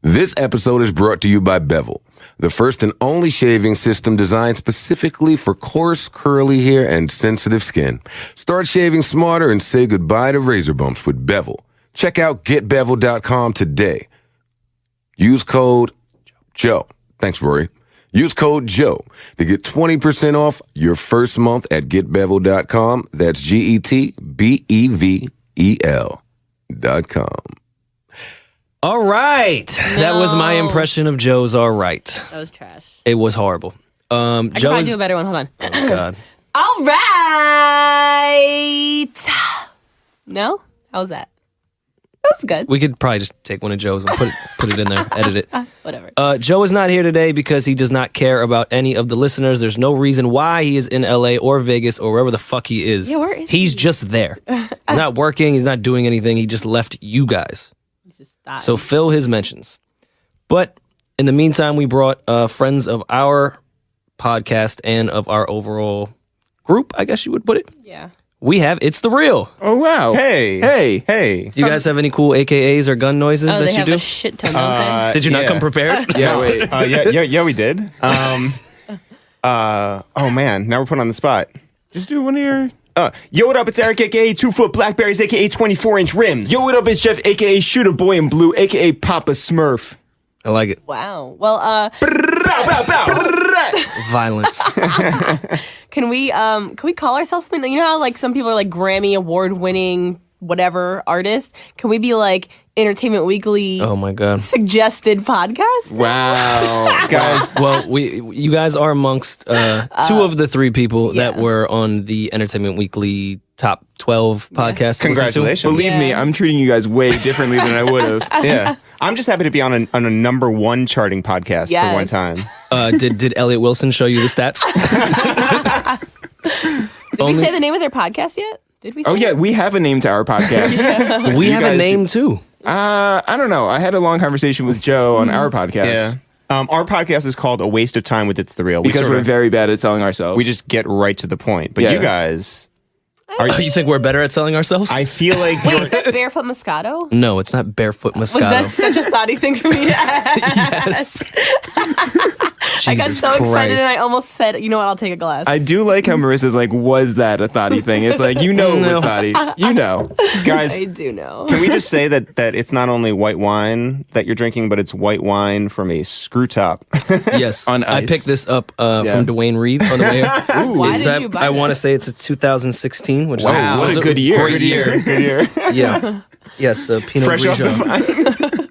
This episode is brought to you by Bevel, the first and only shaving system designed specifically for coarse, curly hair and sensitive skin. Start shaving smarter and say goodbye to razor bumps with Bevel. Check out getbevel.com today. Use code Joe. Thanks, Rory. Use code Joe to get 20% off your first month at getbevel.com. That's GetBevel.com. All right. No. That was my impression of Joe's All Right. That was trash. It was horrible. I can probably do a better one. Hold on. Oh, God. All right. No? How was that? That was good. We could probably just take one of Joe's and put it in there, edit it. Whatever. Joe is not here today because he does not care about any of the listeners. There's no reason why he is in LA or Vegas or wherever the fuck he is. Yeah, where is He's he? just there. He's not working. He's not doing anything. He just left you guys. Just thought. So fill his mentions. But in the meantime, we brought friends of our podcast and of our overall group, I guess you would put it. Yeah. We have It's The Real. Oh, wow. Hey. Hey. Do you guys have any cool AKAs or gun noises Oh, that they you have do? a shit ton, don't Did you not come prepared? Yeah, wait. Yeah, we did. Oh man, now we're put on the spot. Just do one of your... Yo, what up? It's Eric, aka 2-Foot Blackberries, aka 24-inch rims. Yo, what up? It's Jeff, a.k.a. Shooter Boy in Blue, a.k.a. Papa Smurf. I like it. they? Wow. Well, Violence. can we call ourselves something? You know how like some people are like Grammy award winning whatever artists? Can we be like Entertainment Weekly Oh my God. suggested podcast? Wow. Guys, Well, you guys are amongst two of the three people that were on the Entertainment Weekly top 12 podcast. to listen to. congratulations. Believe me, I'm treating you guys way differently than I would have. Yeah. I'm just happy to be on a number one charting podcast for one Yes. time. Did Elliot Wilson show you the stats? Did we say the name of their podcast yet? Did we say Oh, yeah, we have a name to our podcast. We have a guys name too. I don't know. I had a long conversation with Joe on our podcast. Yeah. Our podcast is called A Waste of Time with It's The Real. Because we're very bad at selling ourselves. we just get right to the point. But Yeah. you guys, You think we're better at selling ourselves? I feel like Wait, you're... is that Barefoot Moscato? No, it's not Barefoot Was Moscato. that such a thoughty thing for me to ask? Yes. I got Jesus so excited Christ. and I almost said, you know what, I'll take a glass. I do like how Marissa's like, was that a thoughty thing? It's like, you know it was thoughty. You know. Guys, I do know. can we just say that it's not only white wine that you're drinking, but it's white wine from a screw top? Yes. On I ice. picked this up from Dwayne Reed on the way here. Why It's did you buy I want to this? say it's a 2016, which Wow, was what a good year. Great year. Good year. Yeah. Yes, Pinot Fresh off the Grigio. vine.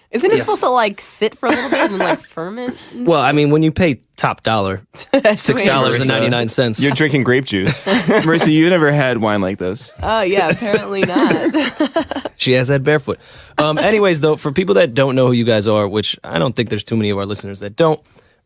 Isn't it Yes. supposed to like sit for a little bit and then like ferment? Well, I mean, when you pay top dollar, $6.99. You're drinking grape juice. Marissa, you never had wine like this. Oh yeah, apparently not. She has that barefoot. Anyways, though, for people that don't know who you guys are, which I don't think there's too many of our listeners that don't,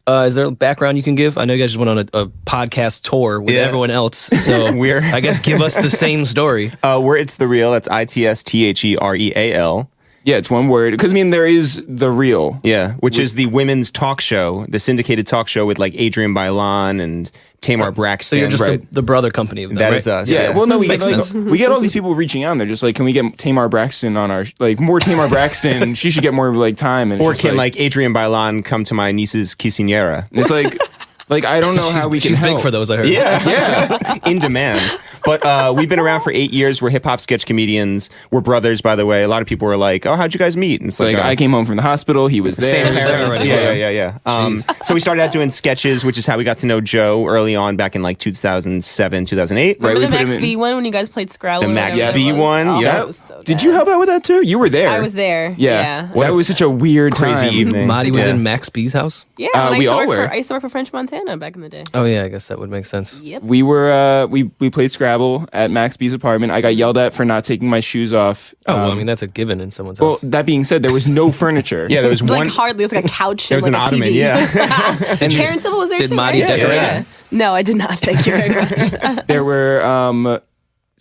is there a background you can give? I know you guys just went on a podcast tour with Yeah. everyone else, so We're- I guess give us the same story. Where It's The Real, that's ITSTHEREAL. Yeah, it's one word. Because, I mean, there is The Real. Yeah, which is the women's talk show, the syndicated talk show with like Adrian Bailan and Tamar Braxton. So you're just Right. the brother company of them, That right? is us. Yeah, well, no, we get, Makes like, sense. we get all these people reaching out, and they're just like, can we get Tamar Braxton on our, like, more Tamar Braxton? She should get more, like, time. And it's Or just can like Adrian Bailan come to my niece's quinceañera? it's like, I don't know how we can She's help. big for those, I heard. Yeah, in demand. But we've been around for 8 years. We're hip hop sketch comedians. We're brothers, by the way. A lot of people were like, "Oh, how'd you guys meet?" And it's Like, I came home from the hospital. He was there. Same parents. already. Yeah. So we started out doing sketches, which is how we got to know Joe early on back in like 2007, 2008. Right, Remember we the put him Max in- B one when you guys played Scrabble? The or Max whatever B it was? one, Oh, yeah. that was so Did good. you help out with that, too? You were there. I was there. Yeah. Yeah. That was such a weird Crazy time. evening. Marty was Yeah. in Max B's house. Yeah, when we all were. I used to work for French Montana back in the day. Oh yeah, I guess that would make sense. Yep. We were, we played Scrabble at Max B's apartment. I got yelled at for not taking my shoes off. Oh, well, I mean that's a given in someone's Well, house. that being said, there was no furniture. Yeah, there was Like one. hardly, it was like a couch. There was and an like a ottoman. TV. Yeah. And Karen Civil was there did too. Marty right? decorate? Yeah. No, I did not. Thank you very much. There were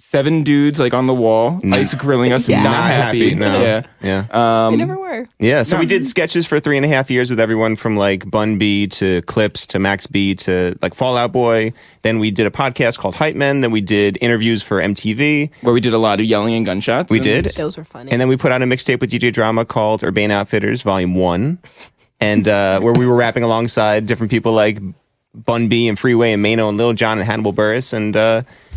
7 dudes like on the wall, ice grilling us, Yeah. not Not happy. happy, no. Yeah. Yeah. We never were. Yeah, so we did sketches for 3.5 years with everyone from like Bun B to Clips to Max B to like Fallout Boy. Then we did a podcast called Hype Men. Then we did interviews for MTV. Where we did a lot of yelling and gunshots. We and- did. Those were funny. And then we put out a mixtape with DJ Drama called Urbane Outfitters Volume 1. And where we were rapping alongside different people like Bun B and Freeway and Mano and Lil Jon and Hannibal Buress.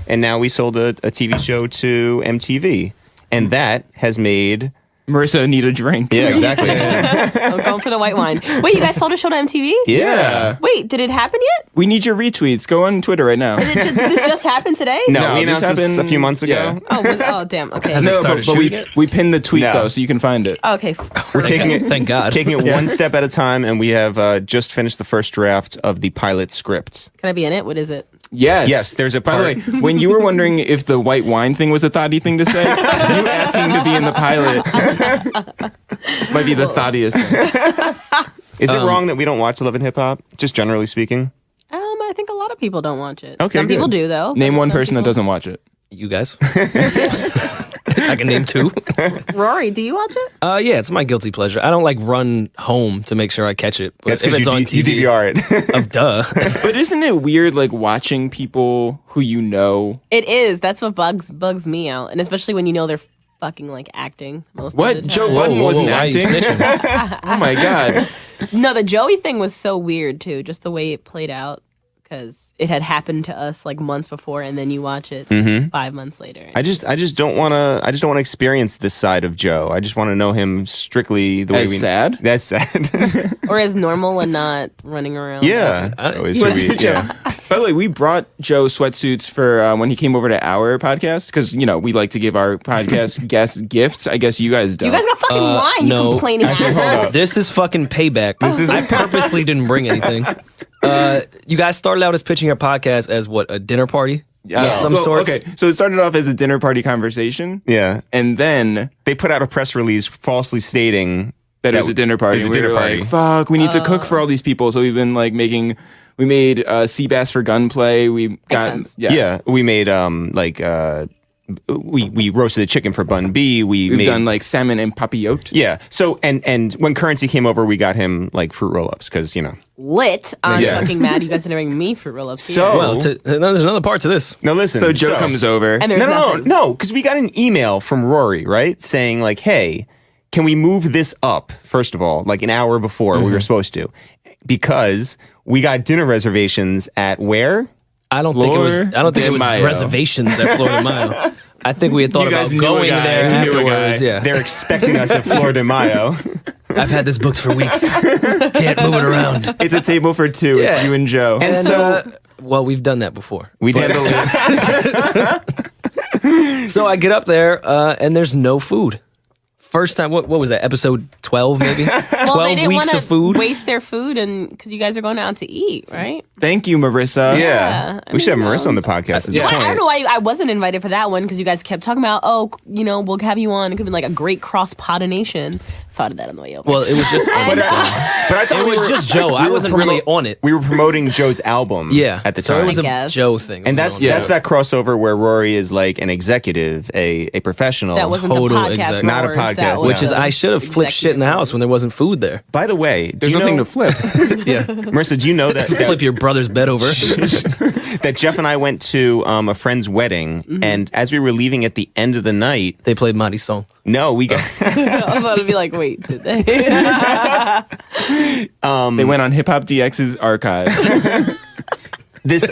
And now we sold a TV show to MTV. And that has made... Marissa need a drink. Yeah, exactly. I'm going for the white wine. Wait, you guys sold a show to MTV? Yeah. Wait, did it happen yet? We need your retweets. Go on Twitter right now. Did this just happen today? No, No, we this announced this a happened- few months ago. yeah. Oh, damn. Okay. Has it No, started but shooting we, yet? we pinned the tweet No. though, so you can find it. Okay. We're taking it. Thank God. Taking it one step at a time, and we have just finished the first draft of the pilot script. Can I be in it? What is it? Yes. Yes, there's a By the part- way, when you were wondering if the white wine thing was a thoughty thing to say, you asking to be in the pilot might be the thoughtiest thing. Is it wrong that we don't watch Love and Hip Hop? Just generally speaking. I think a lot of people don't watch it. Okay, Some people good. do though. Name but one some person that people- doesn't watch it. You guys? I can name 2. Rory, do you watch it? Yeah, it's my guilty pleasure. I don't like run home to make sure I catch it. But That's if because it's on you TV, DVR it. oh, duh. But isn't it weird, like watching people who you know? It is. That's what bugs me out, and especially when you know they're fucking like acting most What? of the Joe time. Budden wasn't why are you acting? snitching? Oh my god! No, the Joey thing was so weird too, just the way it played out, because it had happened to us like months before, and then you watch it 5 months later. I just don't want to experience this side of Joe. I just want to know him strictly the way As we. sad? That's sad. Or as normal and not running around. Yeah. I- Always What's sweet, Joe? yeah. By the way, we brought Joe sweatsuits for when he came over to our podcast because we like to give our podcast guests gifts. I guess you guys don't. You guys got fucking wine, no. you complaining assholes. This is fucking payback. I purposely didn't bring anything. You guys started out as pitching your podcast as what, a dinner party? Of some sorts? Okay, so it started off as a dinner party conversation. Yeah. And then They put out a press release falsely stating that it was a dinner party. It was a and we dinner were party. like, fuck, we need to cook for all these people. So we've been like we made sea bass for gunplay. We got, sense. Yeah, we made we roasted a chicken for Bun B. We've made, done like salmon and papillote. yeah. So and when Currency came over, we got him like fruit roll-ups because Lit. I'm Yeah. fucking mad you guys didn't bring me fruit roll-ups here. So- Well, there's another part to this. no, listen. So Joe comes over. And there's nothing. No, because we got an email from Rory, right, saying like, "Hey, can we move this up?" First of all, like an hour before we were supposed to, because we got dinner reservations at where? I don't think it was Flor de Mayo. reservations at Florida Mile. I think we had thought You guys about knew a going guy. there You knew a afterwards. guy. Yeah. They're expecting us at Flor de Mayo. I've had this booked for weeks. Can't move it around. It's a table for 2. Yeah. It's you and Joe. And so well, we've done that before. we did. So I get up there and there's no food. First time, what was that? Episode 12 maybe? Well, they 12 didn't weeks want of food. to waste their food, and because you guys are going out to eat, right? Thank you, Marissa. Yeah, I we should have mean, Marissa on the podcast. At yeah. this I don't point. know why I wasn't invited for that one, because you guys kept talking about, we'll have you on. It could be like a great cross-pollination. Thought of that on the way over. Well, it was just But I thought it was just Joe. I wasn't really on it. We were promoting Joe's album. Yeah. at the so time. it was a guess. Joe thing. It And was that's on that's that crossover where Rory is like an executive, a professional. that wasn't total the podcast. exec- Not a Roars, podcast, that was which is the I should have flipped shit in the house when there wasn't food there. By the way, There's nothing to flip. Yeah. Marissa, do you know that Flip your brother's bed over. that Jeff and I went to a friend's wedding, and as we were leaving at the end of the night, They played Marty's song. no, we got I was about to be like, wait, did they? They went on Hip Hop DX's archives. this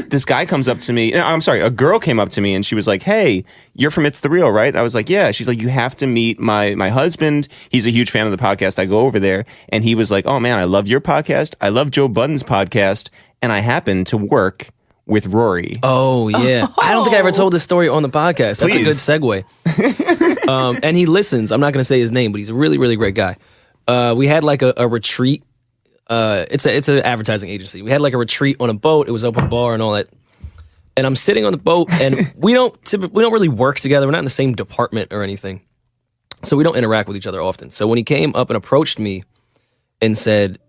this guy comes up to me. No, I'm sorry, a girl came up to me and she was like, "Hey, you're from It's the Real, right?" I was like, "Yeah." She's like, "You have to meet my husband. He's a huge fan of the podcast. I go over there." And he was like, "Oh man, I love your podcast. I love Joe Budden's podcast, and I happen to work with Rory." Oh yeah, I don't think I ever told this story on the podcast. That's a good Please. segue. And he listens. I'm not going to say his name, but he's a really, really great guy. We had like a retreat. It's an advertising agency. We had like a retreat on a boat. It was open bar and all that. And I'm sitting on the boat, and we don't really work together. We're not in the same department or anything, so we don't interact with each other often. So when he came up and approached me and said,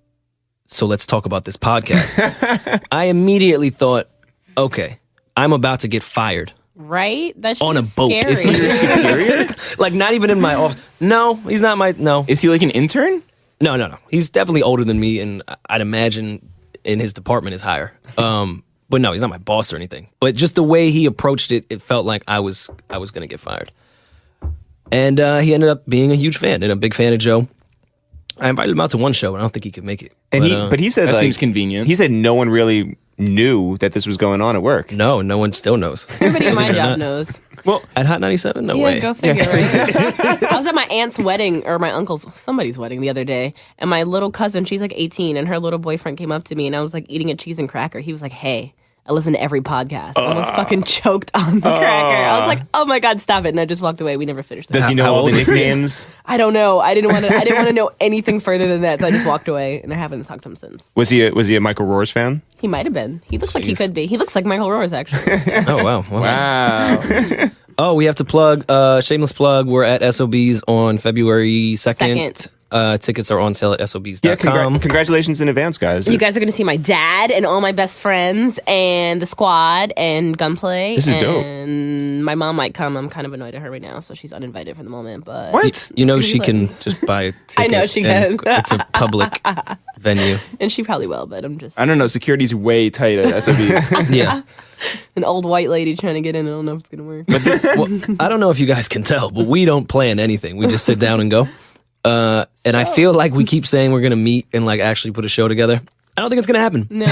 "So let's talk about this podcast," I immediately thought, okay, I'm about to get fired Right? That shit On a is boat. Scary. Is he your superior? Like, not even in my office. No, he's not my. No. Is he like an intern? No. He's definitely older than me, and I'd imagine in his department is higher. But no, he's not my boss or anything. But just the way he approached it, it felt like I was gonna get fired. And he ended up being a huge fan and a big fan of Joe. I invited him out to one show, and I don't think he could make it. And but he said That like, seems convenient. He said no one really knew that this was going on at work. No one still knows. Everybody in my job knows. Well, At Hot 97? No Yeah, way. go figure. Right? I was at my aunt's wedding, or my uncle's, somebody's wedding the other day, and my little cousin, she's like 18, and her little boyfriend came up to me, and I was like eating a cheese and cracker. He was like, hey, I listen to every podcast. I almost fucking choked on the cracker. I was like, oh my God, stop it. And I just walked away. We never finished it. Does he know How all the old is he? nicknames? I don't know. I didn't want to know anything further than that, so I just walked away, and I haven't talked to him since. Was he a Michael Rohr's fan? He might have been. He looks like he could be. He looks like Michael Rohr's, actually. Oh, wow. wow. Oh, we have to plug, shameless plug. We're at SOBs on February 2nd. Tickets are on sale at SOBs.com. Congratulations in advance, guys. You guys are going to see my dad and all my best friends and the squad and Gunplay. This is dope. And my mom might come. I'm kind of annoyed at her right now, so she's uninvited for the moment. But What? You know It's she pretty can just buy a ticket. I know she and can. It's a public venue. And she probably will, but I'm just I don't know. Security's way tight at SOBs. Yeah. an old white lady trying to get in. I don't know if it's going to work. Well, I don't know if you guys can tell, but we don't plan anything. We just sit down and go. And I feel like we keep saying we're going to meet and like actually put a show together. I don't think it's going to happen. No.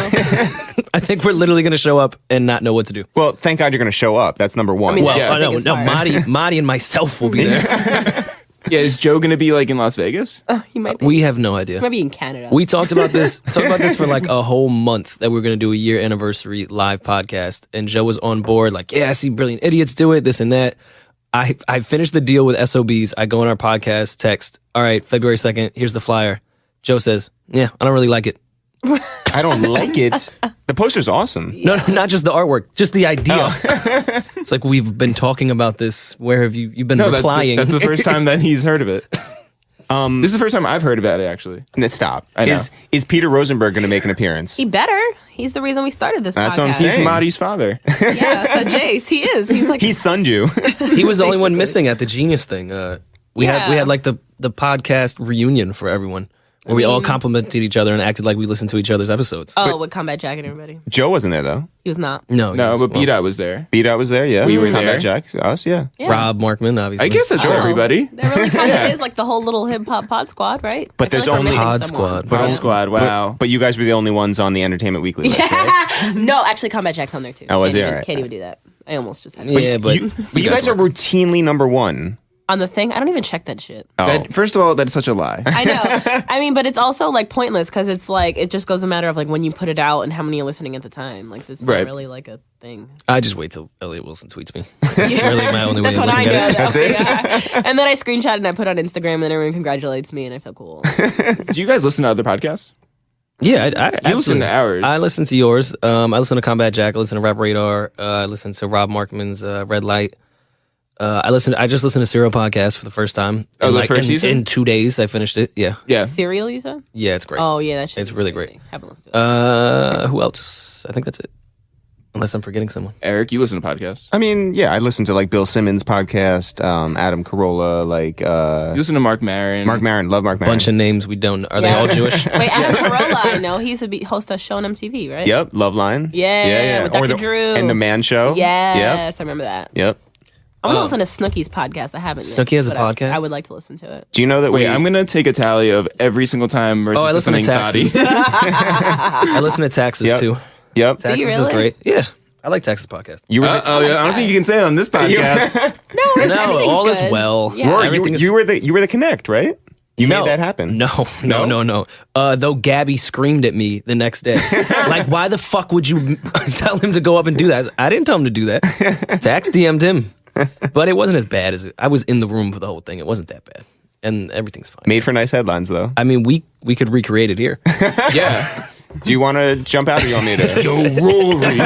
I think we're literally going to show up and not know what to do. Well, thank God you're going to show up. That's number one. I mean, Well, Yeah, I I know. think it's No, hard. Marty and myself will be there. Yeah, is Joe going to be like in Las Vegas? He might be. We have no idea. He might be in Canada. We talked about this for like a whole month that we were going to do a year anniversary live podcast. And Joe was on board like, yeah, I see Brilliant Idiots do it, this and that. I finished the deal with SOBs. I go on our podcast, text, all right, February 2nd, here's the flyer. Joe says, yeah, I don't really like it. I don't like it. The poster's awesome. No, not just the artwork, just the idea. Oh. It's like we've been talking about this. Where have you've been replying? That's the first time that he's heard of it. This is the first time I've heard about it, actually. Stop. I know. Is Peter Rosenberg going to make an appearance? He better. He's the reason we started this That's podcast. what I'm saying. He's Marty's father. Yeah, Jace. He is. He's like He sunned you. He was the only one missing at the Genius thing. We Yeah. had like the podcast reunion for everyone, where we all complimented each other and acted like we listened to each other's episodes. with Combat Jack and everybody. Joe wasn't there though. He was not. No, No, but well, B-Dot was there. B-Dot was there, yeah. We were Combat there. Jack, us, yeah. Yeah. Rob Markman, obviously. I guess that's Oh. everybody. There really kind of is like the whole little hip hop pod squad, right? But I feel there's like we're only- missing Pod someone. Squad. Pod Squad, wow. But you guys were the only ones on the Entertainment Weekly list, right? No, actually, Combat Jack's on there too. Oh, was he? Can't even- Alright. Can't even do that. I almost just had to. Yeah, but you guys are routinely number one. On the thing, I don't even check that shit. Oh. That, first of all, that's such a lie. I know. I mean, but it's also like pointless because it's like it just goes a matter of like when you put it out and how many are listening at the time. Like this is Right. not really like a thing. I just wait till Elliot Wilson tweets me. That's really my only way That's of what I looking know. at it. That's it. Yeah. And then I screenshot it and I put it on Instagram and then everyone congratulates me and I feel cool. Do you guys listen to other podcasts? Yeah, I You listen absolutely. to ours. I listen to yours. I listen to Combat Jack. I listen to Rap Radar. I listen to Rob Markman's Red Light. I just listened to Serial Podcast for the first time. Oh, In, the first in, season? In 2 days, I finished it. Yeah, Yeah. Cereal, you said? yeah, it's great. Oh yeah, that shit. It's is really crazy. great. Haven't listened to it. Who else? I think that's it. Unless I'm forgetting someone. Eric, you listen to podcasts. I mean, yeah, I listen to like Bill Simmons' podcast, Adam Carolla, like You listen to Mark Maron. Mark Maron. Love Mark Maron. Bunch of names we don't know. Are they Yeah. all Jewish? Wait, Adam Carolla, I know. He used to host a show on MTV, right? Yep, Loveline. Yeah, with Or Dr. Drew. And The Man Show. Yes, I remember that. Yep. I want to listen to Snooki's podcast. I haven't yet. Snooki has a but podcast? I would like to listen to it. Do you know that Wait, we... I'm going to take a tally of every single time versus I listen to listening Taxes. Gotti. I listen to Taxes Yep. too. Yep. Taxes is really? great. Yeah, I like Taxes podcast. You were the, Oh, yeah, I don't think you can say it on this podcast. No, No, everything's all is good. well. Yeah. Rory, Everything is- you were the Connect, right? You No. made that happen. No. Though Gabby screamed at me the next day. Like, why the fuck would you tell him to go up and do that? I didn't tell him to do that. Tax DM'd him. But it wasn't as bad as I was in the room for the whole thing. It wasn't that bad. And everything's fine. Made for nice headlines, though. I mean, we could recreate it here. Yeah. Do you want to jump out or you want me to? Yo, Rory.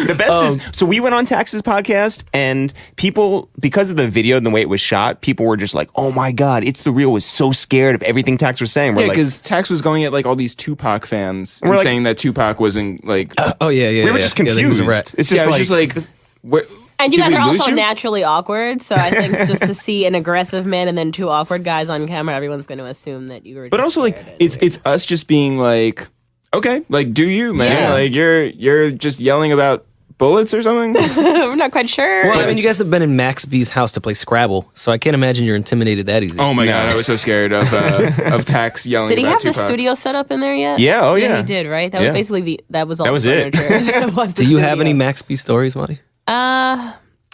The best is, so we went on Tax's podcast, and people, because of the video and the way it was shot, people were just like, "Oh my god, It's the Real" was so scared of everything Tax was saying. We're Yeah, like, because Tax was going at like all these Tupac fans and like- saying that Tupac wasn't like. Oh yeah, yeah. we were yeah. just Yeah, that he was confused. a rat. It's Yeah, just it was like, just like. Where, And you did guys we are lose also you? naturally awkward, so I think just to see an aggressive man and then two awkward guys on camera, everyone's going to assume that you were. But just also, like, scared. it's us just being like, okay, like, do you, man? Yeah. Like, you're just yelling about bullets or something. we're not quite sure. Well, I mean, you guys have been in Max B's house to play Scrabble, so I can't imagine you're intimidated that easy. Oh my god, I was so scared of Tax yelling. Did he about have the Tupac. studio set up in there yet? Yeah, oh, yeah. he did, right? That Yeah. was basically that was all. That was the it. furniture. That was the Do you have studio. any Max B stories, Marty?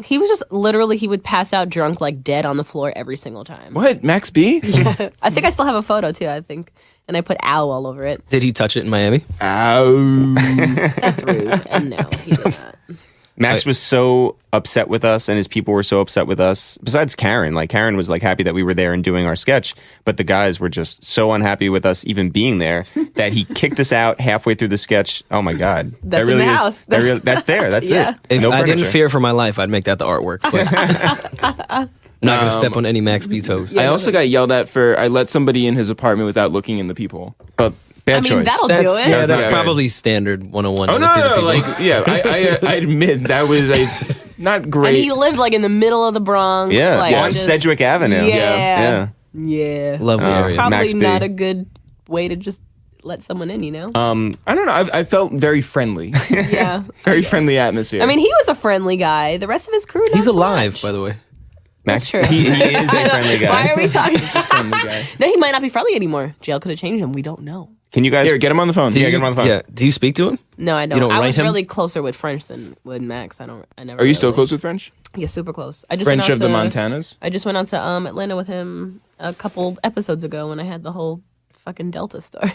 He was just literally he would pass out drunk, like dead on the floor every single time. What, Max B? I think I still have a photo too. I think, and I put "ow" all over it. Did he touch it in Miami? Ow. That's rude. And no, he did not. Max was so upset with us, and his people were so upset with us. Besides Karen, like Karen was like happy that we were there and doing our sketch, but the guys were just so unhappy with us even being there that he kicked us out halfway through the sketch. Oh my god, That's in the house. That's there. That's Yeah. it. If No I didn't furniture. fear for my life, I'd make that the artwork. But not gonna step on any Max B toes. I also got yelled at for I let somebody in his apartment without looking in the people. But bad I mean, choice. that'll That's, do it. yeah, that's Yeah. probably standard 101. Oh You no, look through the no, people. like yeah, I admit that was a not And great. he lived like in the middle of the Bronx. yeah, like, on just- Sedgwick Avenue. Yeah. yeah. Yeah. Lovely area. Probably Max B. not a good way to just let someone in, you know? I don't know. I felt very friendly, Yeah. very friendly atmosphere. I mean, he was a friendly guy. The rest of his crew, not He's so alive, much. by the way. Max, That's true. he is a friendly guy. Why are we talking? friendly guy. No, he might not be friendly anymore. Jail could have changed him. We don't know. Can you guys? Here, get him on the phone. Yeah, get him on the phone. Yeah. Do you speak to him? No, I don't. don't I write was him? really closer with French than with Max. I never. Are you still really- close with French? Yeah, super close. I just French went out of the to- Montanas. I just went out to Atlanta with him a couple episodes ago when I had the whole fucking Delta story.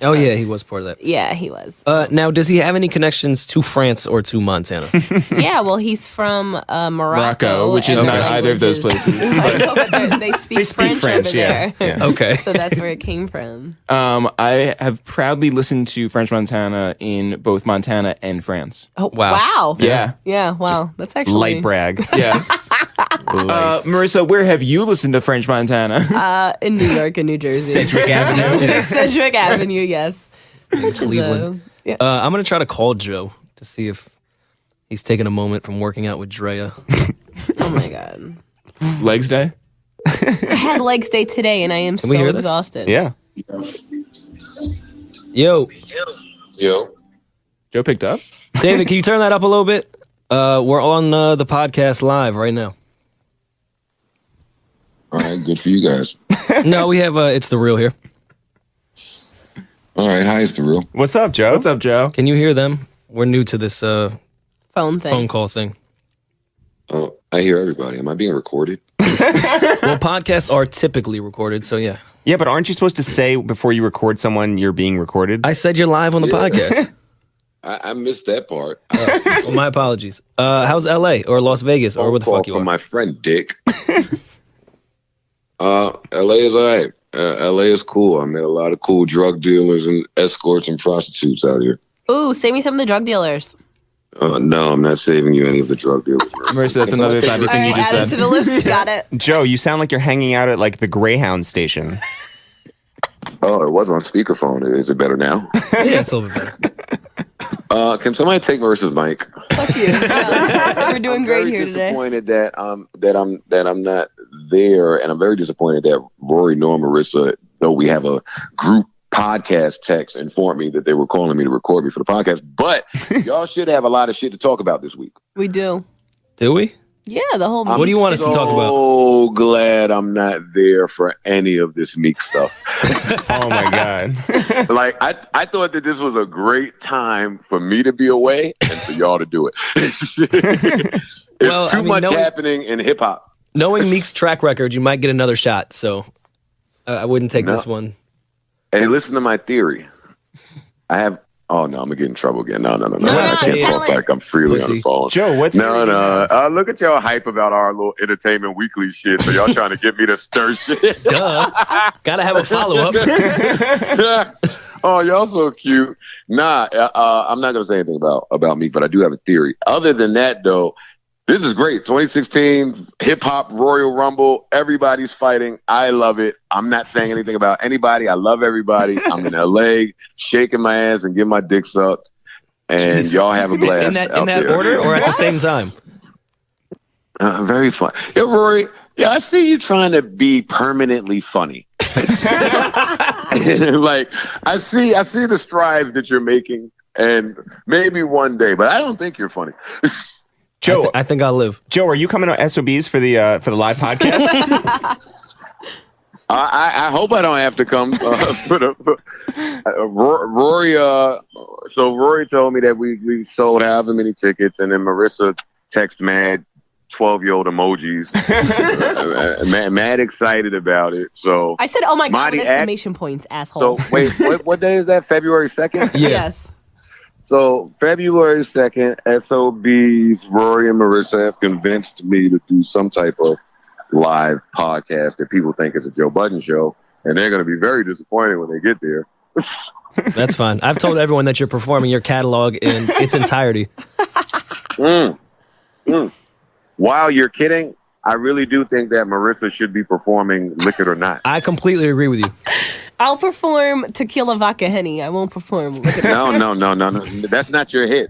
Oh yeah, he was part of that. Yeah, he was. Now, does he have any connections to France or to Montana? Yeah, well, he's from Morocco, which is and not the either of those language places. is- I know, but they speak speak French, over yeah. there. Yeah. Okay. So that's where it came from. I have proudly listened to French Montana in both Montana and France. Oh, Wow. wow. Yeah, Yeah, wow. That's actually Light brag. yeah. Light. Marissa, where have you listened to French Montana? in New York and New Jersey. Sedgwick Avenue. Sedgwick Avenue, yes. Which is, Cleveland. yeah. I'm gonna try to call Joe to see if he's taking a moment from working out with Drea. Oh my god. Legs Day. I had legs day today and I am so we hear this? exhausted. Yeah. Yo, Yo, Joe picked up. David, can you turn that up a little bit? We're on the podcast live right now. all right, good for you guys. No, we have It's the Real here. All right, hi, it's the real. What's up, Joe? What's up, Joe? Can you hear them? We're new to this Phone thing. phone call thing. Oh, I hear everybody. Am I being recorded? Well, podcasts are typically recorded, so yeah. Yeah, but aren't you supposed to say before you record someone you're being recorded? I said you're live on the podcast. I missed that part. Well, my apologies. How's LA or Las Vegas or where the Phone fuck call you are? from my friend Dick. LA is all right. LA is cool. I met a lot of cool drug dealers and escorts and prostitutes out here. Ooh, save me some of the drug dealers. No, I'm not saving you any of the drug dealers. Marissa, that's another thing All you right, just add it to said. the list. Got it. Joe, you sound like you're hanging out at like the Greyhound station. Oh, it was on speakerphone. Is it better now? Yeah, it's a little bit better. Can somebody take Marissa's mic? Fuck you. Yeah. We're doing I'm great very here today. disappointed that I'm not there, and I'm very disappointed that Rory nor Marissa, though we have a group podcast text, informed me that they were calling me to record me for the podcast. But y'all should have a lot of shit to talk about this week. We do. Do we? Yeah, the whole. What do you want us to talk about? So glad I'm not there for any of this Meek stuff. Oh my god. Like I thought that this was a great time for me to be away and for y'all to do it. It's Well, too I mean, much knowing- happening in hip hop. Knowing Meek's track record, you might get another shot. So I wouldn't take No. this one. Hey, listen to my theory. I have Oh no, I'm gonna get in trouble again. No. No, I can't no, talk like I'm freely on the phone. Joe, what? No. Look at y'all hype about our little Entertainment Weekly shit. So y'all trying to get me to stir shit. Duh. Gotta have a follow-up. Oh, y'all so cute. Nah, I'm not gonna say anything about me, but I do have a theory. Other than that, though, this is great. 2016 hip hop Royal Rumble. Everybody's fighting. I love it. I'm not saying anything about anybody. I love everybody. I'm in LA, shaking my ass and getting my dick sucked. And y'all have a blast. in that order or at the same time? Very fun. Yeah, Rory. Yeah, I see you trying to be permanently funny. Like I see the strides that you're making, and maybe one day, but I don't think you're funny. Joe, I think I'll live. Joe, are you coming on SOBs for the live podcast? I hope I don't have to come. Rory. So Rory told me that we sold however many tickets, and then Marisa text mad 12-year-old emojis, mad excited about it. So I said, "Oh my god!" Monty with exclamation points, So asshole. wait, what day is that? February 2nd? Yeah. Yes. So February 2nd, SOBs, Rory and Marisa have convinced me to do some type of live podcast that people think is a Joe Budden show, and they're going to be very disappointed when they get there. That's fine. I've told everyone that you're performing your catalog in its entirety. While you're kidding, I really do think that Marisa should be performing Lick It or Not. I completely agree with you. I'll perform Tequila Vodka Henny. I won't perform. No. That's not your hit.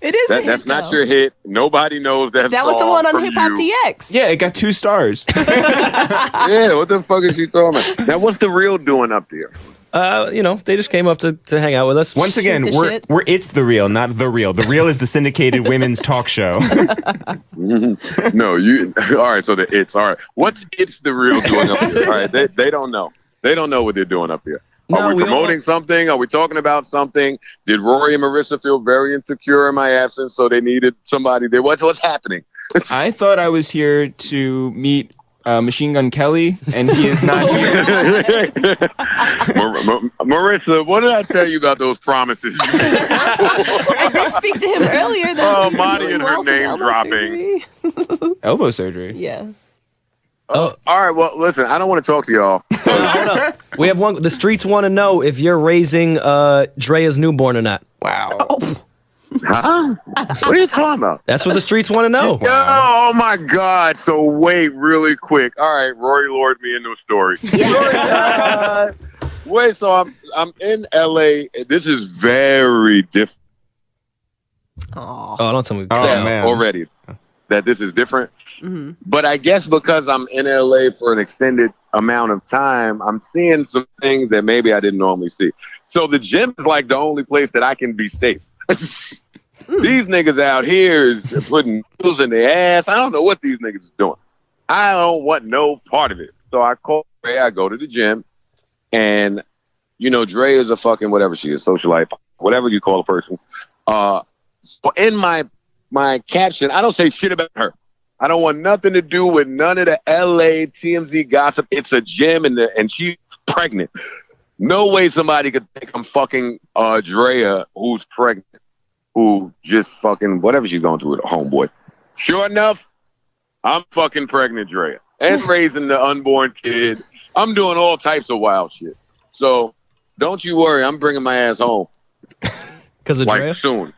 It is. That's not your hit. Nobody knows that. That was the one on from Hip Hop you. DX. Yeah, it got 2 stars. Yeah, what the fuck is she talking about? Now, what's the real doing up there? They just came up to hang out with us. Once again, the we're shit. it's The Real, not The Real. The Real is the syndicated women's talk show. No, you. All right, so all right. What's It's the Real doing up there? All right, they don't know. They don't know what they're doing up there. No, Are we we don't promoting something? Are we talking about something? Did Rory and Marisa feel very insecure in my absence, so they needed somebody there? What's happening? I thought I was here to meet Machine Gun Kelly, and he is not here. Marisa, what did I tell you about those promises? I did speak to him earlier. Oh, That Monty and her name dropping. Elbow surgery. Yeah. Oh, All right, well, listen, I don't want to talk to y'all. hold up. We have one. The streets want to know if you're raising Drea's newborn or not. Wow. Huh? What are you talking about? That's what the streets want to know. Oh my God! So wait, really quick. All right, Rory lured me into a story. Wait, so I'm in LA. This is very different. Oh. Oh, don't tell me. Oh, man. Already that this is different. Mm-hmm. But I guess because I'm in LA for an extended amount of time, I'm seeing some things that maybe I didn't normally see. So the gym is like the only place that I can be safe. These niggas out here is putting needles in their ass. I don't know what these niggas is doing. I don't want no part of it. So I call Dre, I go to the gym, and Dre is a fucking whatever she is, socialite, whatever you call a person. So in my caption, I don't say shit about her. I don't want nothing to do with none of the LA TMZ gossip. It's a gym and she's pregnant. No way somebody could think I'm fucking Drea, who's pregnant, who just fucking whatever she's going through with a homeboy. Sure enough, I'm fucking pregnant Drea and raising the unborn kid. I'm doing all types of wild shit. So don't you worry, I'm bringing my ass home. Because of Drea? Like soon.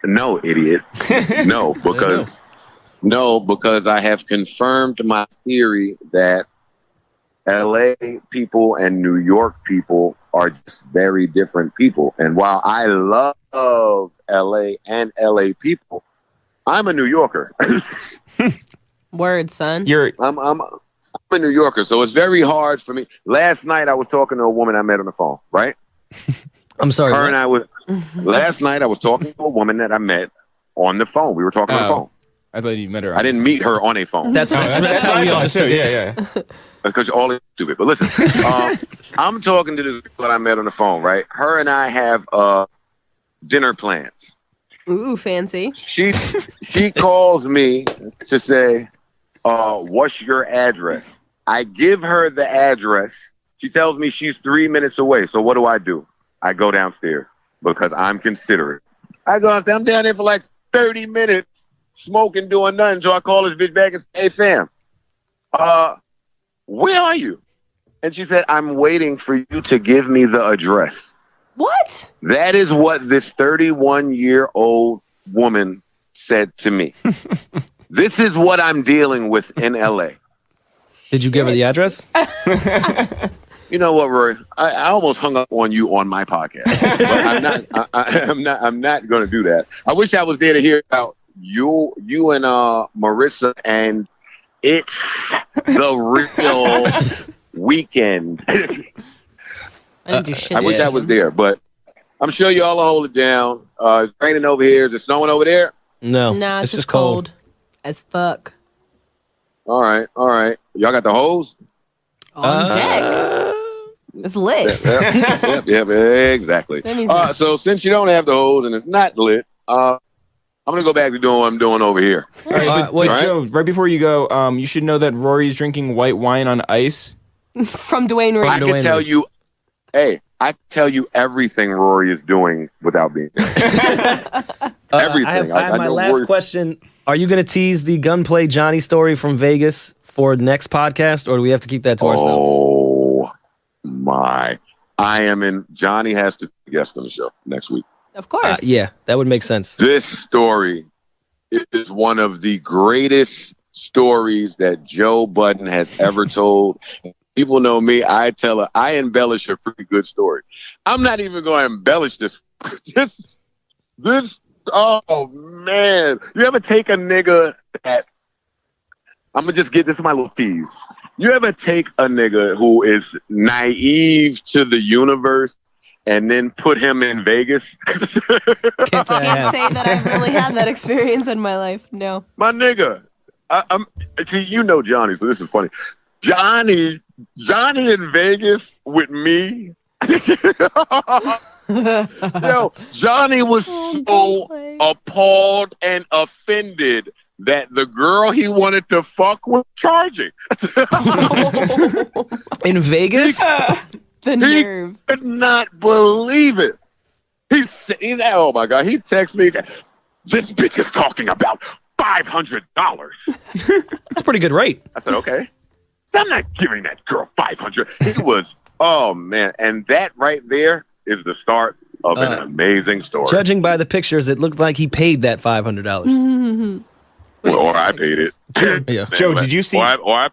No, idiot. No, because I have confirmed my theory that LA people and New York people are just very different people. And while I love LA and LA people, I'm a New Yorker. Word, son. I'm a New Yorker, so it's very hard for me. Last night I was talking to a woman I met on the phone, right? I'm sorry. Her and I was last night I was talking to a woman that I met on the phone. We were talking on the phone. I thought you met her. I didn't meet her on a phone. That's how we understood. Yeah. Because you're all stupid. But listen, I'm talking to this girl that I met on the phone, right? Her and I have dinner plans. Ooh, fancy. She calls me to say, what's your address? I give her the address, She tells me she's 3 minutes away. So what do? I go downstairs because I'm considerate. I go downstairs. I'm down there for like 30 minutes smoking, doing nothing. So I call this bitch back and say, hey, fam, where are you? And she said, I'm waiting for you to give me the address. What? That is what this 31-year-old woman said to me. This is what I'm dealing with in LA. Did you give her the address? You know what, Rory? I almost hung up on you on my podcast. But I'm not going to do that. I wish I was there to hear about you and Marisa, and it's the real weekend. I didn't do shit. I wish I was there, but I'm sure y'all will hold it down. It's raining over here. Is it snowing over there? No. Nah, it's just cold as fuck. All right. Y'all got the hose? On deck. It's lit. Yep, exactly. That means So since you don't have the hose and it's not lit, I'm going to go back to doing what I'm doing over here. All right, but Right. Joe, right before you go, you should know that Rory's drinking white wine on ice. From Dwayne Reed. I can tell you, I tell you everything Rory is doing without being there. Everything. I have my know last Rory's- question. Are you going to tease the gunplay Johnny story from Vegas for next podcast, or do we have to keep that to ourselves? Oh, my. Johnny has to be a guest on the show next week. Of course. Yeah, that would make sense. This story is one of the greatest stories that Joe Budden has ever told. People know me. I embellish a pretty good story. I'm not even going to embellish this. This. Oh man! You ever take a nigga that? I'm gonna just this is my little tease. You ever take a nigga who is naive to the universe and then put him in Vegas? Can't say I Can't have. say that I've really had that experience in my life. No. My nigga, you know Johnny, so this is funny. Johnny in Vegas with me. Yo, Johnny was so appalled and offended that the girl he wanted to fuck was charging. In Vegas? The nerve. He could not believe it. He's oh my God, he texts me, this bitch is talking about $500. That's a pretty good rate. I said, okay. So I'm not giving that girl $500. He was, oh man. And that right there is the start of an amazing story. Judging by the pictures, it looked like he paid that $500. Or I paid it. Yeah. Joe, did you see? Or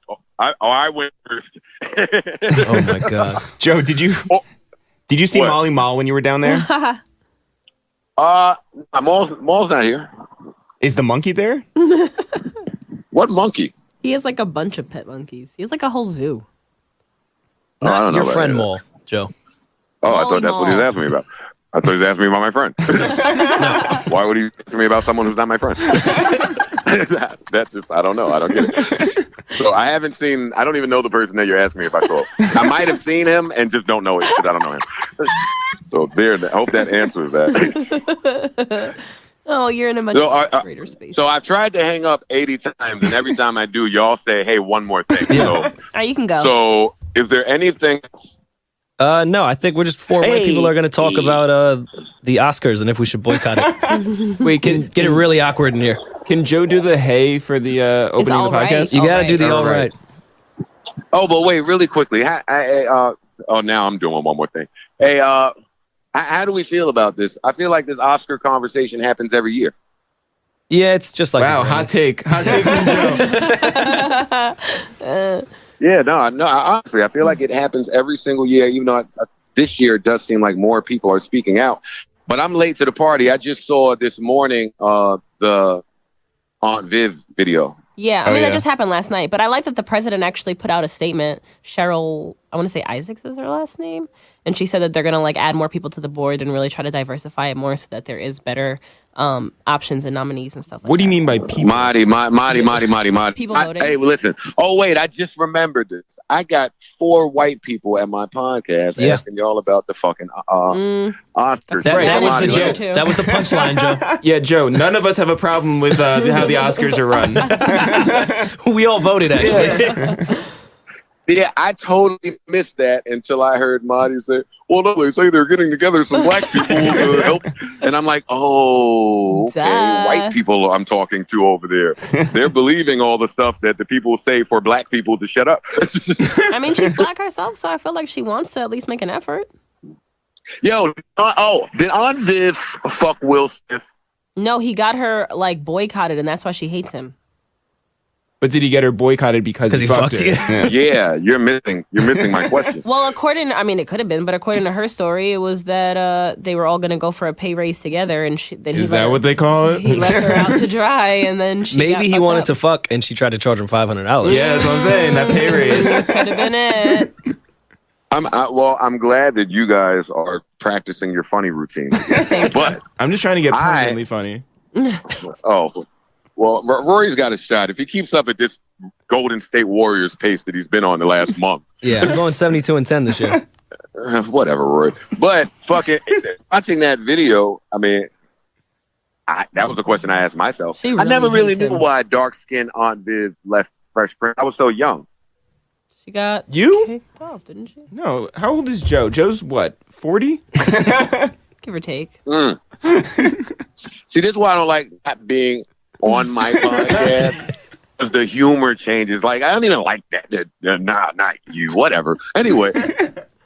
I went first. Oh my God. Joe, did you see What? Molly Mall when you were down there? Maul's not here. Is the monkey there? What monkey? He has like a bunch of pet monkeys. He has like a whole zoo. I Not don't know your about friend that. Maul, Joe. Oh, I Molly thought that's what he was Mall. asking me about. I thought he was asking me about my friend. Why would he ask me about someone who's not my friend? That's just, I don't know. I don't get it. So I don't even know the person that you're asking me about. So I might have seen him and just don't know it because I don't know him. So I hope that answers that. Oh, you're in a much greater space. So I've tried to hang up 80 times, and every time I do, y'all say, hey, one more thing. All right, you can go. So is there anything... No, I think we're just four white people are going to talk about the Oscars and if we should boycott it. Wait, Get it really awkward in here. can Joe do the hey for the opening of all the right. podcast? You All got to right. do the All all right. Oh, but wait, really quickly. Now I'm doing one more thing. Hey, how do we feel about this? I feel like this Oscar conversation happens every year. Yeah, it's just like Wow, hot take from Joe. Yeah, no. Honestly, I feel like it happens every single year. Even though this year it does seem like more people are speaking out. But I'm late to the party. I just saw this morning the Aunt Viv video. Yeah, I Oh, mean, yeah. that just happened last night. But I like that the president actually put out a statement. Cheryl, I want to say Isaacs is her last name. And she said that they're going to like add more people to the board and really try to diversify it more so that there is better options and nominees and stuff like What do you that. mean by people? Marty. People voted. Hey, listen. Oh, wait, I just remembered this. I got 4 white people at my podcast asking y'all about the fucking Oscars. That was the Marty, joke. too. That was the punchline, Joe. Yeah, Joe, none of us have a problem with how the Oscars are run. We all voted, actually. Yeah, I totally missed that until I heard Marty say, well, no, they say they're getting together some black people to help. And I'm like, oh, okay, Duh. white people I'm talking to over there. They're believing all the stuff that the people say for black people to shut up. I mean, she's black herself, so I feel like she wants to at least make an effort. Yo, did Aunt Viv fuck Will Smith? No, he got her like boycotted, and that's why she hates him. But did he get her boycotted because he fucked her? you. Yeah, you're missing my question. Well, it could have been, but according to her story, it was that they were all going to go for a pay raise together, and then Is that what they call it? he left her out to dry, and then she Maybe he wanted to fuck, and she tried to charge him $500. Yeah, that's what I'm saying. That pay raise. Could have been it. I'm glad that you guys are practicing your funny routine. But I'm just trying to get permanently funny. Well, Rory's got a shot. If he keeps up at this Golden State Warriors pace that he's been on the last month. Yeah, I'm going 72-10 this year. Whatever, Rory. But fucking watching that video, I mean, that was the question I asked myself. She I never really hates knew him. why dark-skinned Aunt Viv left Fresh Prince. I was so young. She got You? kicked off, didn't she? No. How old is Joe? Joe's what, 40? Give or take. See, this is why I don't like not being on my podcast. Because the humor changes. Like, I don't even like that. Nah, not you. Whatever. Anyway.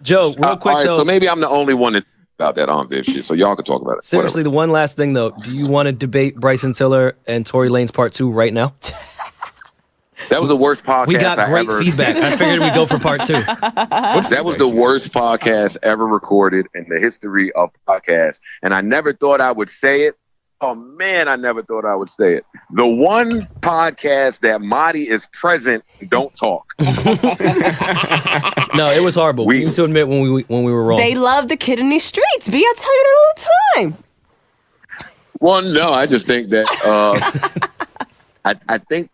Joe, real quick, all right, though. so maybe I'm the only one that about that Aunt Viv shit, so y'all can talk about it. Seriously, the one last thing, though. Do you want to debate Bryson Tiller and Tory Lanez Part 2 right now? That was the worst podcast We got great feedback. I figured we'd go for Part 2. That was the worst podcast ever recorded in the history of podcasts. And I never thought I would say it. Oh, man, I never thought I would say it. The one podcast that Marty is present and don't talk. No, it was horrible. We need to admit when we were wrong. They love the kid in these streets, B. I tell you that all the time. Well, no, I just think that I think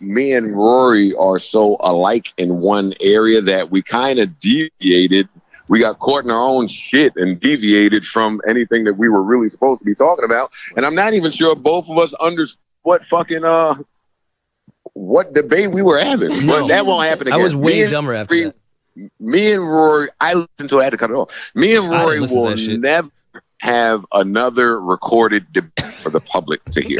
me and Rory are so alike in one area that we kind of deviated. We got caught in our own shit and deviated from anything that we were really supposed to be talking about. And I'm not even sure both of us understood what fucking what debate we were having. No. But that won't happen again. I was way dumber after that. Me and Rory, I listened to it, I had to cut it off. Me and I Rory didn't listen to will that shit. never have another recorded debate for the public to hear.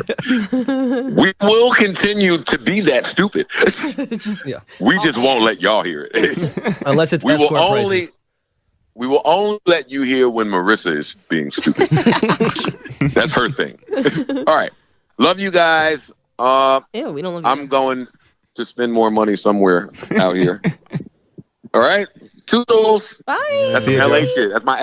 We will continue to be that stupid. Yeah. We just won't let y'all hear it. Unless it's we will escort only prices. we will only let you hear when Marisa is being stupid. That's her thing. All right. Love you guys. Ew, we don't love I'm you. going to spend more money somewhere out here. All right. Toodles. Bye. That's some LA shit. That's my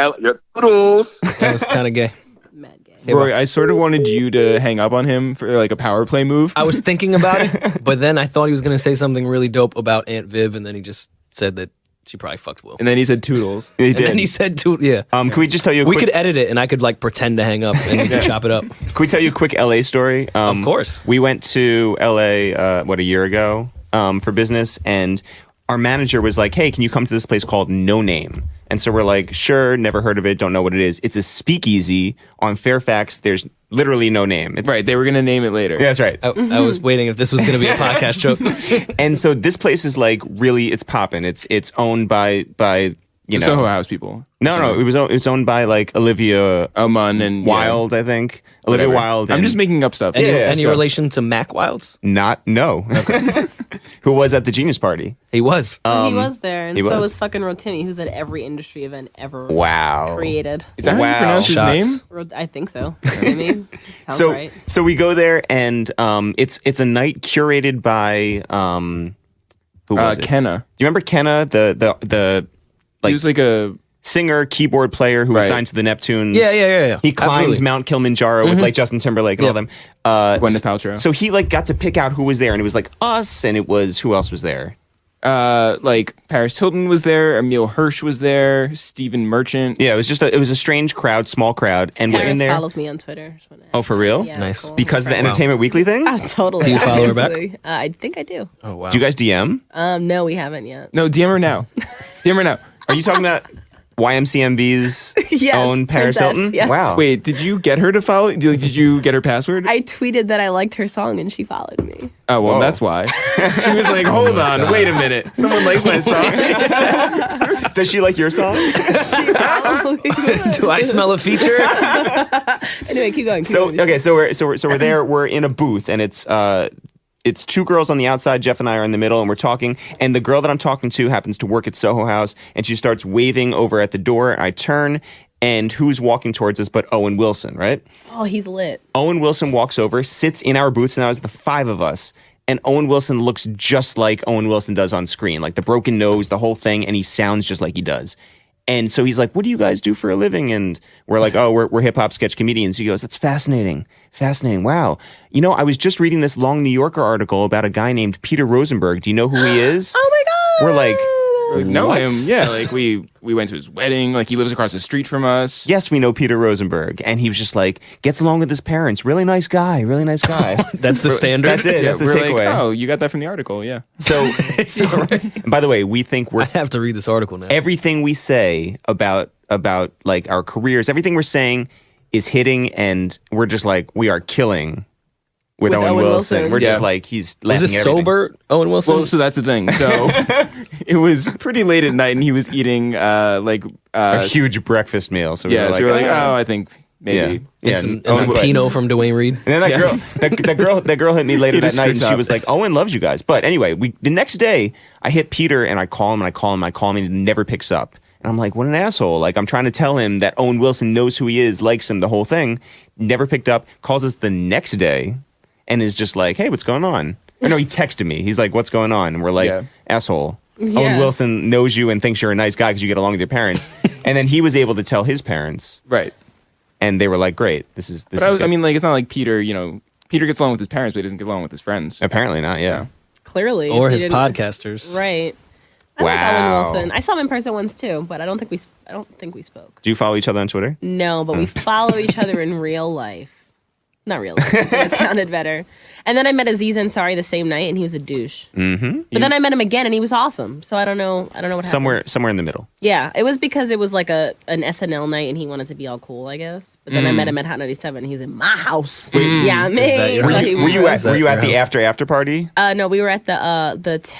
toodles. That was kind of gay. Mad gay. Hey, Rory, I sort of wanted you to hang up on him for like a power play move. I was thinking about it, but then I thought he was going to say something really dope about Aunt Viv, and then he just said that she probably fucked Will. And then he said toodles. He And did. then he said, yeah. Can we just tell you a We quick, could edit it, and I could like pretend to hang up and we could chop it up. can we tell you a quick LA story? Of course. We went to LA, a year ago for business, and our manager was like, hey, can you come to this place called No Name? And so we're like, sure, never heard of it, don't know what it is. It's a speakeasy on Fairfax. There's literally no name. It's, Right, they were going to name it later. Yeah, that's right. I was waiting if this was going to be a podcast joke. And so this place is like really, it's popping. It's owned by you The know. Soho House people. No, it was owned by like Olivia Oman and Wild, I think. Olivia whatever. Wilde. I'm and- just making up stuff. Any so- relation to Mac Wilds? no. Who was at the Genius Party? He was. He was there, and he so was. was fucking Rotimi, who's at every industry event ever Wow. created. Is that how Wow. you pronounce his Shots. name? I think so. You know what I mean? Sounds So right. so we go there and it's a night curated by who was it? Kenna. Do you remember Kenna, the He was like a... singer, keyboard player who was Right. signed to the Neptunes? Yeah. He climbed Absolutely. Mount Kilimanjaro with like Justin Timberlake and all them. Gwyneth Paltrow. So he like got to pick out who was there, and it was like us, and it was who else was there? like Paris Hilton was there, Emile Hirsch was there, Stephen Merchant. Yeah, it was just it was a strange crowd, small crowd, and we're in Paris there. follows me on Twitter. Just wanna- Oh, for real? Yeah, Nice. cool. Because of the Wow. Entertainment Weekly thing? Totally. Do you follow her back? Obviously. I think I do. Oh, wow. Do you guys DM? No, we haven't yet. No, DM her now. DM her now. Are you talking about? YMCMB's Yes, own Paris Princess, Hilton? yes. Wow. Wait, did you get her to follow? Did you get her password? I tweeted that I liked her song and she followed me. Oh, well, Whoa. that's why. She was like, hold on, wait a minute. Someone likes my song. Does she like your song? She followed me. Do I smell a feature? Anyway, keep going. So we're there. We're in a booth, and it's two girls on the outside. Jeff and I are in the middle, and we're talking. And the girl that I'm talking to happens to work at Soho House, and she starts waving over at the door. I turn, and who's walking towards us but Owen Wilson, right? Oh, he's lit. Owen Wilson walks over, sits in our booths, and now it's the five of us. And Owen Wilson looks just like Owen Wilson does on screen, like the broken nose, the whole thing, and he sounds just like he does. And so he's like, what do you guys do for a living? And we're like, oh, we're hip-hop sketch comedians. He goes, that's fascinating. Fascinating. Wow. You know, I was just reading this long New Yorker article about a guy named Peter Rosenberg. Do you know who he is? Oh my God. We're like, Like, know what? him. Yeah, like we went to his wedding. Like he lives across the street from us. Yes, we know Peter Rosenberg. And he was just like, gets along with his parents. Really nice guy. Really nice guy. That's the standard. That's it. Yeah, That's the we're takeaway. like, oh, you got that from the article. Yeah. So, and by the way, we think I we're have to read this article now. everything we say about like our careers, everything we're saying is hitting, and we're just like, we are killing with Owen Wilson. We're just Yeah. like, he's Was laughing this at everything. sober, Owen Wilson? Well, so that's the thing. So it was pretty late at night, and he was eating A huge breakfast meal. So yeah. So we were like, oh. oh, I think maybe. Yeah. and Owen some would. Pinot from Dwayne Reed. And then that girl hit me later He that just night, and scoots she up. was like, Owen loves you guys. But anyway, the next day, I hit Peter, and I call him, and he never picks up. And I'm like, what an asshole. Like, I'm trying to tell him that Owen Wilson knows who he is, likes him, the whole thing. Never picked up, calls us the next day, and is just like, hey, what's going on? Or no, he texted me. He's like, what's going on? And we're like, Yeah. asshole. Yeah. Owen Wilson knows you and thinks you're a nice guy because you get along with your parents. And then he was able to tell his parents, Right. and they were like, great, this is But good. I mean, like, it's not like Peter. You know, Peter gets along with his parents, but he doesn't get along with his friends. Apparently not, yeah. Clearly. Or He his didn't- podcasters. Right. I Wow. like Owen Wilson. I saw him in person once too, but I don't think we spoke. Do you follow each other on Twitter? No, but we follow each other in real life. Not real life. That sounded better. And then I met Aziz Ansari the same night, and he was a douche. Mm-hmm. But then I met him again, and he was awesome. So I don't know what happened. Somewhere in the middle. Yeah, it was because it was like an SNL night, and he wanted to be all cool, I guess. But then I met him at Hot 97, and he's in my house. Yeah, me. that your So house? he Were was- you at your the house? after party? No, we were at the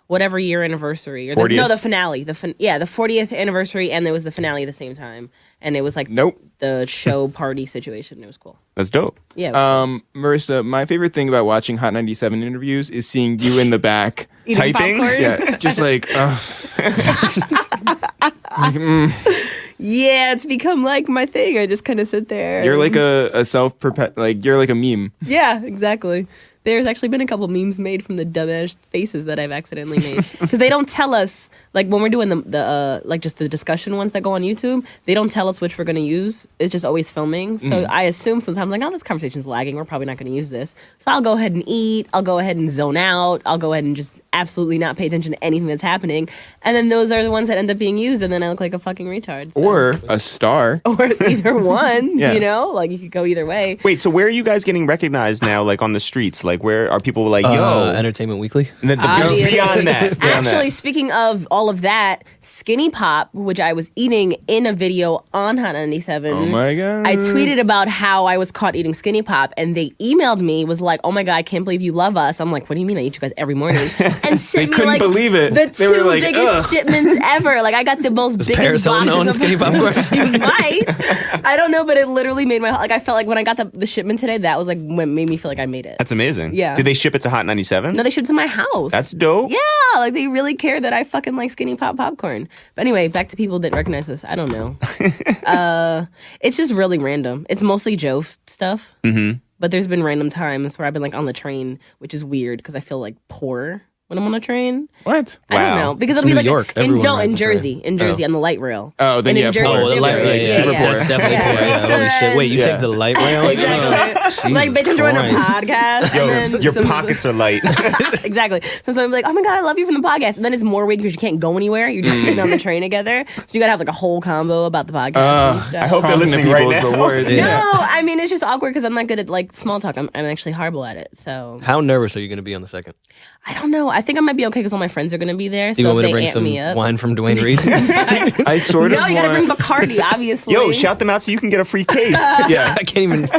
whatever year anniversary or 40th? the finale. The 40th anniversary, and there was the finale at the same time, and it was like Nope. the show party situation. It was cool. That's dope. Yeah. It was Marissa, my favorite thing about watching Hot 97 interviews is seeing you in the back. eating typing? popcorn. Yeah, just like, Yeah, it's become like my thing. I just kind of sit there. you're like a you're like a meme. Yeah, exactly. There's actually been a couple memes made from the dumbass faces that I've accidentally made because they don't tell us, like when we're doing the like just the discussion ones that go on YouTube, they don't tell us which we're going to use. It's just always filming. So I assume sometimes like, oh, this conversation's lagging. We're probably not going to use this. So I'll go ahead and eat. I'll go ahead and zone out. I'll go ahead and just absolutely not pay attention to anything that's happening. And then those are the ones that end up being used, and then I look like a fucking retard. So. Or a star. Or either one, Yeah. you know, like you could go either way. Wait, so where are you guys getting recognized now? Like on the streets? Like where are people like, yo? Entertainment Weekly. Obviously. Beyond that. Actually, speaking of all of that, Skinny Pop, which I was eating in a video on Hot 97. Oh my God. I tweeted about how I was caught eating Skinny Pop, and they emailed me, was like, oh my God, I can't believe you love us. I'm like, what do you mean I eat you guys every morning? And sent me couldn't like believe it. the They were two like, biggest ugh. shipments ever. Like I got the most biggest Paris Hilton boxes own of Skinny Popcorn? She might. I don't know, but it literally made my, like I felt like when I got the shipment today, that was like what made me feel like I made it. That's amazing. Yeah. Did they ship it to Hot 97? No, they shipped to my house. That's dope. Yeah, like they really care that I fucking like Skinny Pop popcorn. But anyway, back to people that recognize us. I don't know. It's just really random. It's mostly Joe stuff. Mm-hmm. But there's been random times where I've been like on the train, which is weird because I feel like poor when I'm on a train. What? I don't Wow. know because It's it'll be New like York. in Everyone rides in the Jersey, train. on the light rail. Oh, then And you in have Jersey, poor. Oh, the light rail. different. Yeah, Super that's poor. definitely Yeah. poor. Yeah, So holy shit. then- Wait, you Yeah. take the light rail? Exactly. Like, bitch, I'm doing a Christ. podcast. Yo, and then your some- pockets are light. Exactly. So I'm like, oh my God, I love you from the podcast. And then it's more weird because you can't go anywhere. You're just sitting on the train together. So you got to have like a whole combo about the podcast and stuff. I hope they're Talking to listening people right is now. the worst. No, Yeah. I mean, it's just awkward because I'm not good at like small talk. I'm actually horrible at it. So How nervous are you going to be on the second? I don't know. I think I might be okay because all my friends are going to be there. Do you So want if me to they bring amp some me up. wine from Dwayne Reed? I sort of No, you got to bring want. Bacardi, obviously. Yo, shout them out so you can get a free case. Yeah. I can't even.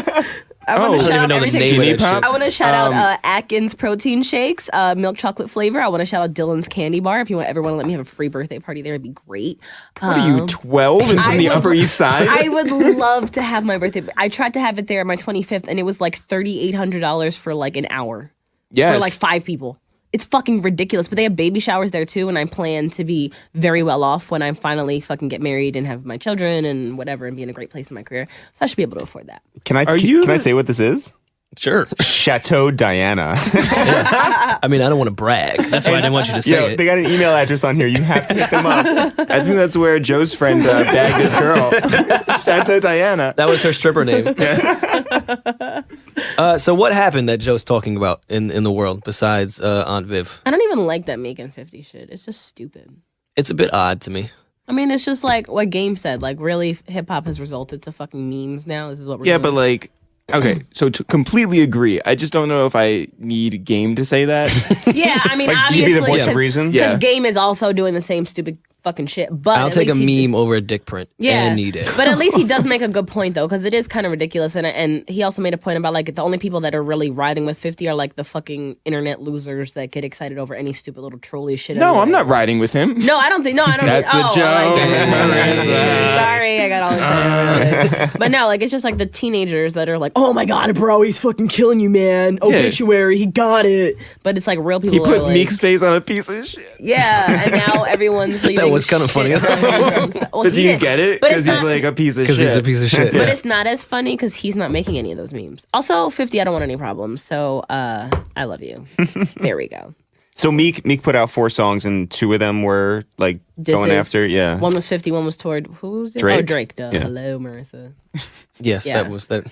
I want to I don't even shout out know the everything. name of Skinny that Pop? shit. I want to shout out Atkins protein shakes, milk chocolate flavor. I want to shout out Dylan's candy bar. If you ever want to let me have a free birthday party there, it'd be great. What are you, 12 and I from the would- Upper East Side? I would love to have my birthday. I tried to have it there on my 25th, and it was like $3,800 for like an hour yes. for like 5 people. It's fucking ridiculous. But they have baby showers there too, and I plan to be very well off when I finally fucking get married and have my children and whatever, and be in a great place in my career. So I should be able to afford that. Can I you can I the- say what this is? Sure. Chateau Diana. I mean, I don't want to brag. That's why I didn't want you to say Yo, it. they got an email address on here. You have to hit them up. I think that's where Joe's friend bagged this girl. Chateau Diana. That was her stripper name. So what happened that Joe's talking about in the world besides Aunt Viv? I don't even like that Meek and 50 shit. It's just stupid. It's a bit odd to me. I mean, it's just like what Game said. Like, really, hip hop has resulted to fucking memes now. This is what we're Yeah, doing. but like, okay, so to completely agree. I just don't know if I need Game to say that. Yeah, I mean, Like, you obviously, be the voice of because reason. Yeah. Game is also doing the same stupid fucking shit. But I'll at take a least he meme over a dick print and need it. But at least he does make a good point though, because it is kind of ridiculous. And he also made a point about like the only people that are really riding with 50 are like the fucking internet losers that get excited over any stupid little trolly shit. No, anyway. I'm not riding with him. No, I don't think. No, I don't. That's the I get it. joke. Sorry, I got all excited. But no, like it's just like the teenagers that are like, "Oh my god, bro, he's fucking killing you, man. Obituary, he got it." But it's like real people. He are put like, Meek's face on a piece of shit. Yeah, and now everyone's leaving. was kinda funny. Well, But do he you did. get it? But Because it's he's not- like a piece of shit. Because he's a piece of shit. But it's not as funny because he's not making any of those memes. Also, 50, I don't want any problems. So I love you. There we go. So Meek put out 4 songs and 2 of them were like going Disses. after. Yeah. One was 50, one was toward who was it? Drake. Oh, Drake. Duh. Yeah. Hello, Marisa. Yes, Yeah. that was that.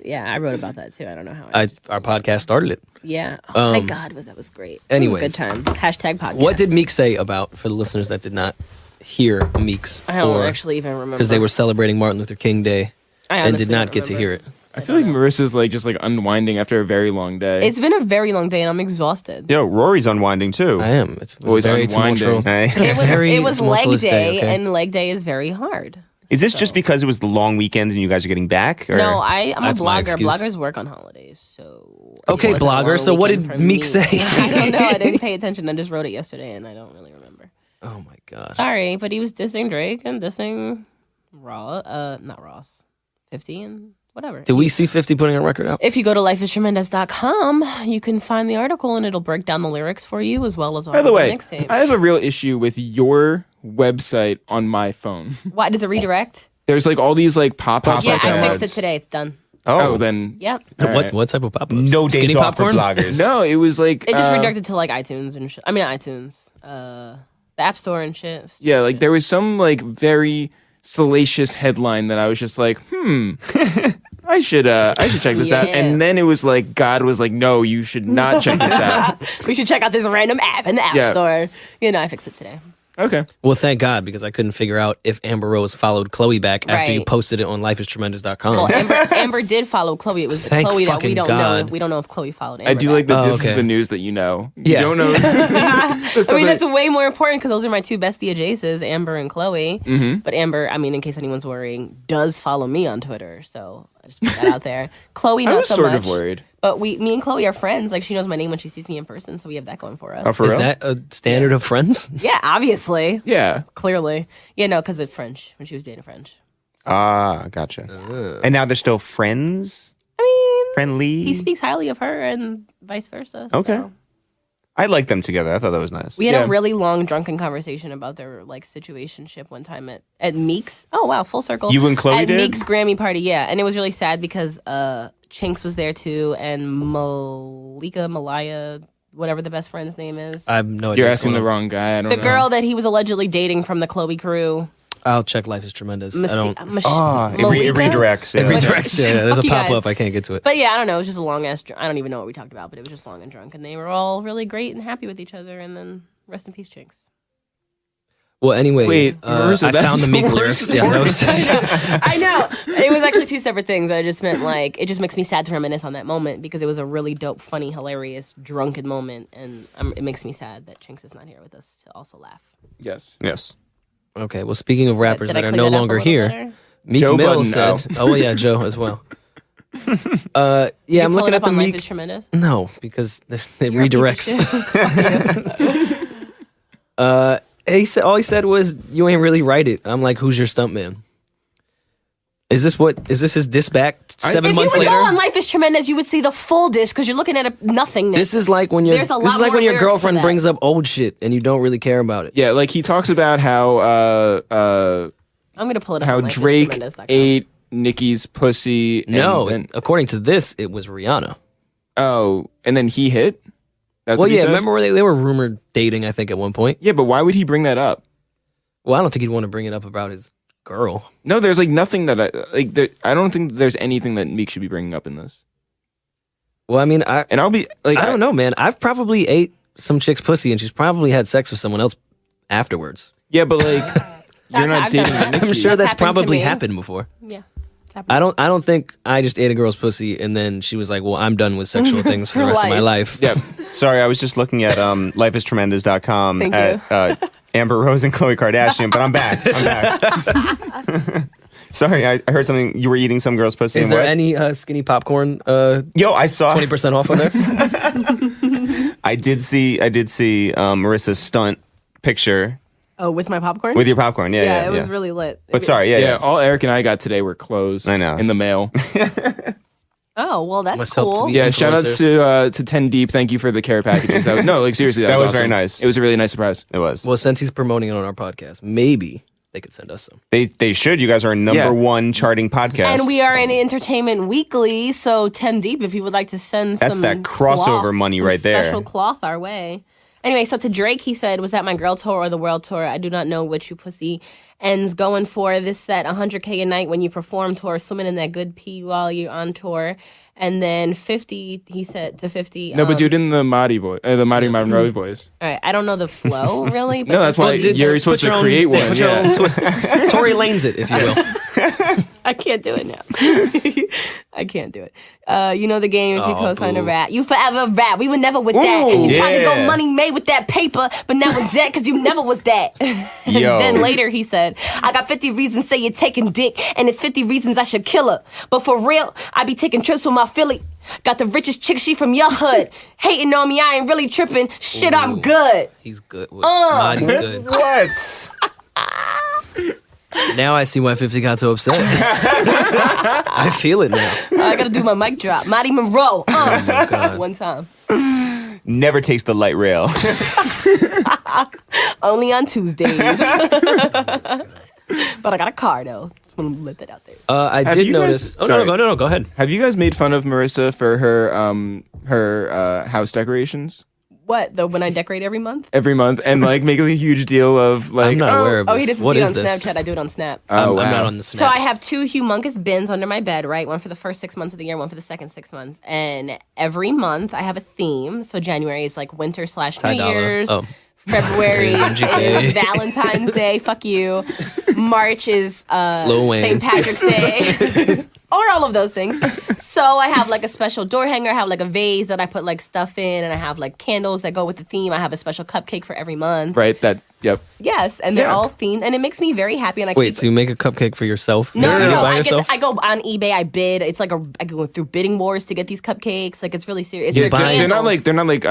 Yeah, I wrote about that too. I don't know how. Our podcast started it. Yeah. Oh my God, that was great. It was a anyways. good time. Hashtag podcast. What did Meek say about, for the listeners that did not hear Meek's? I don't actually even remember. Because they were celebrating Martin Luther King Day I and honestly did not don't get to remember. hear it. I feel like Marissa's like just like unwinding after a very long day. It's been a very long day and I'm exhausted. Yo, Rory's unwinding too. I am. It was Always very unwinding. tumultuous. Hey. It was leg tumultuous day, okay? and leg day is very hard. Is this just because it was the long weekend and you guys are getting back? Or? No, I'm a That's my blogger. excuse. Bloggers work on holidays, so. Okay, it wasn't a blogger. long So what weekend did for Meek me. say? I don't know. I didn't pay attention. I just wrote it yesterday, and I don't really remember. Oh my God. Sorry, but he was dissing Drake and dissing not Ross, 50 and whatever. Did we see 50 putting a record out? If you go to lifeistremendous.com, you can find the article and it'll break down the lyrics for you as well as all By the way, mixtape. I have a real issue with your website on my phone. Why does it redirect? There's like all these like pop-ups. Yeah, that I come fixed up. it today. It's done. Oh, then Yep. all right. What type of pop-ups? No days Skinny off for popcorn? bloggers. No, it was like It just redirected to like iTunes and shit. I mean, not iTunes. The App Store and shit. Yeah, like there was some like very salacious headline that I was just like, I should check this out. Yeah. And then it was like God was like, no, you should not check this out. We should check out this random app in the App Yeah. Store. You know, I fixed it today. Okay. Well, thank God, because I couldn't figure out if Amber Rose followed Chloe back after you Right. posted it on lifeistremendous.com. Well, Amber did follow Chloe. It was Thank Chloe that we fucking don't God. know. We don't know if Chloe followed Amber. I do like that Oh, this okay. is the news that you know. You Yeah. don't know. I mean, that's way more important because those are my two bestie adjaces, Amber and Chloe. Mm-hmm. But Amber, I mean, in case anyone's worrying, does follow me on Twitter. So I just put that out there. Chloe, I not was so sort much. of worried. But me and Chloe are friends. Like, she knows my name when she sees me in person. So we have that going for us. Oh, for Is real? that a standard of friends? Yeah, obviously. Yeah. Clearly. Yeah, no, because of French, when she was dating French. Ah, gotcha. And now they're still friends? I mean, Friendly? he speaks highly of her and vice versa. Okay. So. I like them together. I thought that was nice. We had Yeah. a really long drunken conversation about their like situationship one time at Meek's. Oh wow, full circle. You and Chloe at did? Meek's Grammy party, yeah, and it was really sad because Chinks was there too, and Malaya, whatever the best friend's name is, I have no idea. You're what's asking the going on. wrong guy. I don't the know. girl that he was allegedly dating from the Chloe crew. I'll check Life is Tremendous. I don't. It Malika? redirects. Yeah. It redirects. Yeah, there's a Fuck you guys. pop up. I can't get to it. But yeah, I don't know. It was just a long ass. I don't even know what we talked about, but it was just long and drunk, and they were all really great and happy with each other. And then rest in peace, Chinks. Well, anyways, Wait, Marisa, I that's found the the Meek worst lyrics. Yeah, that was, I know. It was actually two separate things. I just meant like it just makes me sad to reminisce on that moment because it was a really dope, funny, hilarious, drunken moment, and it makes me sad that Chinks is not here with us to also laugh. Yes. Yes. okay. Well, speaking of rappers Did I that are clear no that up a longer little here, better? Meek Joe Mill Budden, said, "Oh well, yeah, Joe as well." Yeah, You I'm pull looking it at up the on Life Meek. is Tremendous. No, because it You're a piece of redirects. shit. He said all he said was, "You ain't really write it." I'm like, "Who's your stuntman?" Is this his diss back 7 If months you would later? go on Life is Tremendous, you would see the full disc because you're looking at a nothingness. This is like when There's a lot this is like more when your lyrics to girlfriend that. brings up old shit and you don't really care about it. Yeah, like he talks about how I'm gonna pull it up. how on Drake lifeistremendous.com. ate Nicki's pussy. No, and according to this, it was Rihanna. and then he hit. That's Well, what he yeah, said? remember where they were rumored dating? I think at one point. Yeah, but why would he bring that up? Well, I don't think he'd want to bring it up about his girl. No, there's like nothing that I don't think there's anything that Meek should be bringing up in this. Well, I mean, And I'll be like, I don't know, man. I've probably ate some chick's pussy and she's probably had sex with someone else afterwards. Yeah, but like you're I've not done dating that. Nicki. I'm sure that's happened to probably me. happened before. Yeah. It's happening. I don't think I just ate a girl's pussy and then she was like, "Well, I'm done with sexual things for the For rest of my life. life." Yeah, Sorry, I was just looking at lifeistremendous.com Thank at Amber Rose and Khloe Kardashian, but I'm back. Sorry, I heard something. You were eating some girl's pussy. Is and there what? any skinny popcorn Yo, I saw 20% off on this? I did see Marissa's stunt picture Oh, with my popcorn? with your popcorn. Yeah, it was really lit. But sorry, yeah. all Eric and I got today were clothes. I know. in the mail. Oh, well, that's Must help to cool. be- Yeah, shout outs Influencers. to 10 Deep. Thank you for the care packages. No, like seriously, that, That was very awesome. nice. It was a really nice surprise. It was. Well, since he's promoting it on our podcast, maybe they could send us some. They should. You guys are a number Yeah. one charting podcast. And we are in Entertainment Weekly, so 10 deep if you would like to send That's some that crossover cloth, money some right there. Special cloth our way. Anyway, so to Drake, he said, "Was that my girl tour or the world tour? I do not know what you pussy ends going for. This set 100K a night when you perform tour, swimming in that good pee while you're on tour." And then 50, he said to 50. No, but do it in the Marty voice, the Marty Monroe voice. All right, I don't know the flow really. But No, that's why just- you're supposed to create one. Put your Yeah. own twist. Tory Lane's it, if you will. I can't do it now. I can't do it. You know the game. If you Oh, co-sign a boo. rat, you forever rat. We were never with that. And you tried to yeah. go money made with that paper, but now it's that because you never was that. And Yo. then later he said, "I got 50 reasons say you're taking dick, and it's 50 reasons I should kill her. But for real, I be taking trips with my Philly. Got the richest chick, she from your hood. Hating on me, I ain't really tripping. Shit, I'm good." He's good. Marty's good. What? Now I see why 50 got so upset. I feel it now. I gotta do my mic drop. Marty Monroe. God. One time. Never takes the light rail. Only on Tuesdays. But I got a car though. Just want to let that out there. I Have did you notice. guys- Oh, sorry. no, go ahead. Have you guys made fun of Marissa for her house decorations What though? When I decorate every month? every month and like make a huge deal of like? I'm not aware of Oh, this. he doesn't What see it is on this? Snapchat. I do it on Snap. Oh, wow. I'm not on the So snap. I have 2 humongous bins under my bed, right? One for the first 6 months of the year, one for the second 6 months. And every month I have a theme. So January is like winter / Ty New Dolla. Year's. Oh. February Is MGK. is Valentine's Day. Fuck you. March is Lil Wayne. St. Patrick's Day. Or all of those things. So I have like a special door hanger. I have like a vase that I put like stuff in, and I have like candles that go with the theme. I have a special cupcake for every month. Right. That. Yep. Yes, and they're Yeah. all themed, and it makes me very happy. And I Wait, keep so you make a cupcake for yourself? no, You no, eat it no. by yourself? I go on eBay. I bid. It's like I go through bidding wars to get these cupcakes. Like it's really serious. You They're buy- They're not candles. like